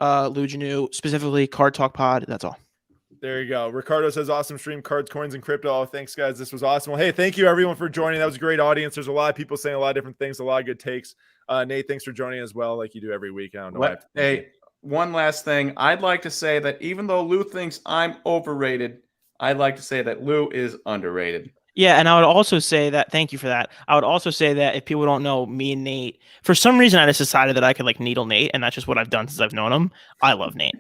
Lou Geneux, specifically Card Talk Pod. That's all. There you go. Ricardo says, awesome stream, cards, coins, and crypto. Oh, thanks, guys. This was awesome. Well, hey, thank you, everyone, for joining. That was a great audience. There's a lot of people saying a lot of different things, a lot of good takes. Nate, thanks for joining as well, like you do every week. I don't know. Hey, one last thing. I'd like to say that even though Lou thinks I'm overrated, I'd like to say that Lou is underrated. Yeah, and I would also say that, thank you for that. I would also say that if people don't know me and Nate, for some reason I just decided that I could like needle Nate, and that's just what I've done since I've known him. I love Nate.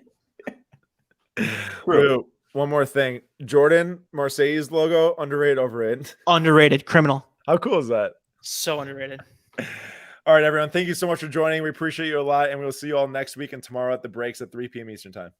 Lou, one more thing. Jordan Marseille's logo, underrated, overrated? Underrated, criminal. How cool is that? So underrated. All right, everyone. Thank you so much for joining. We appreciate you a lot, and we'll see you all next week and tomorrow at the breaks at 3 p.m. Eastern time.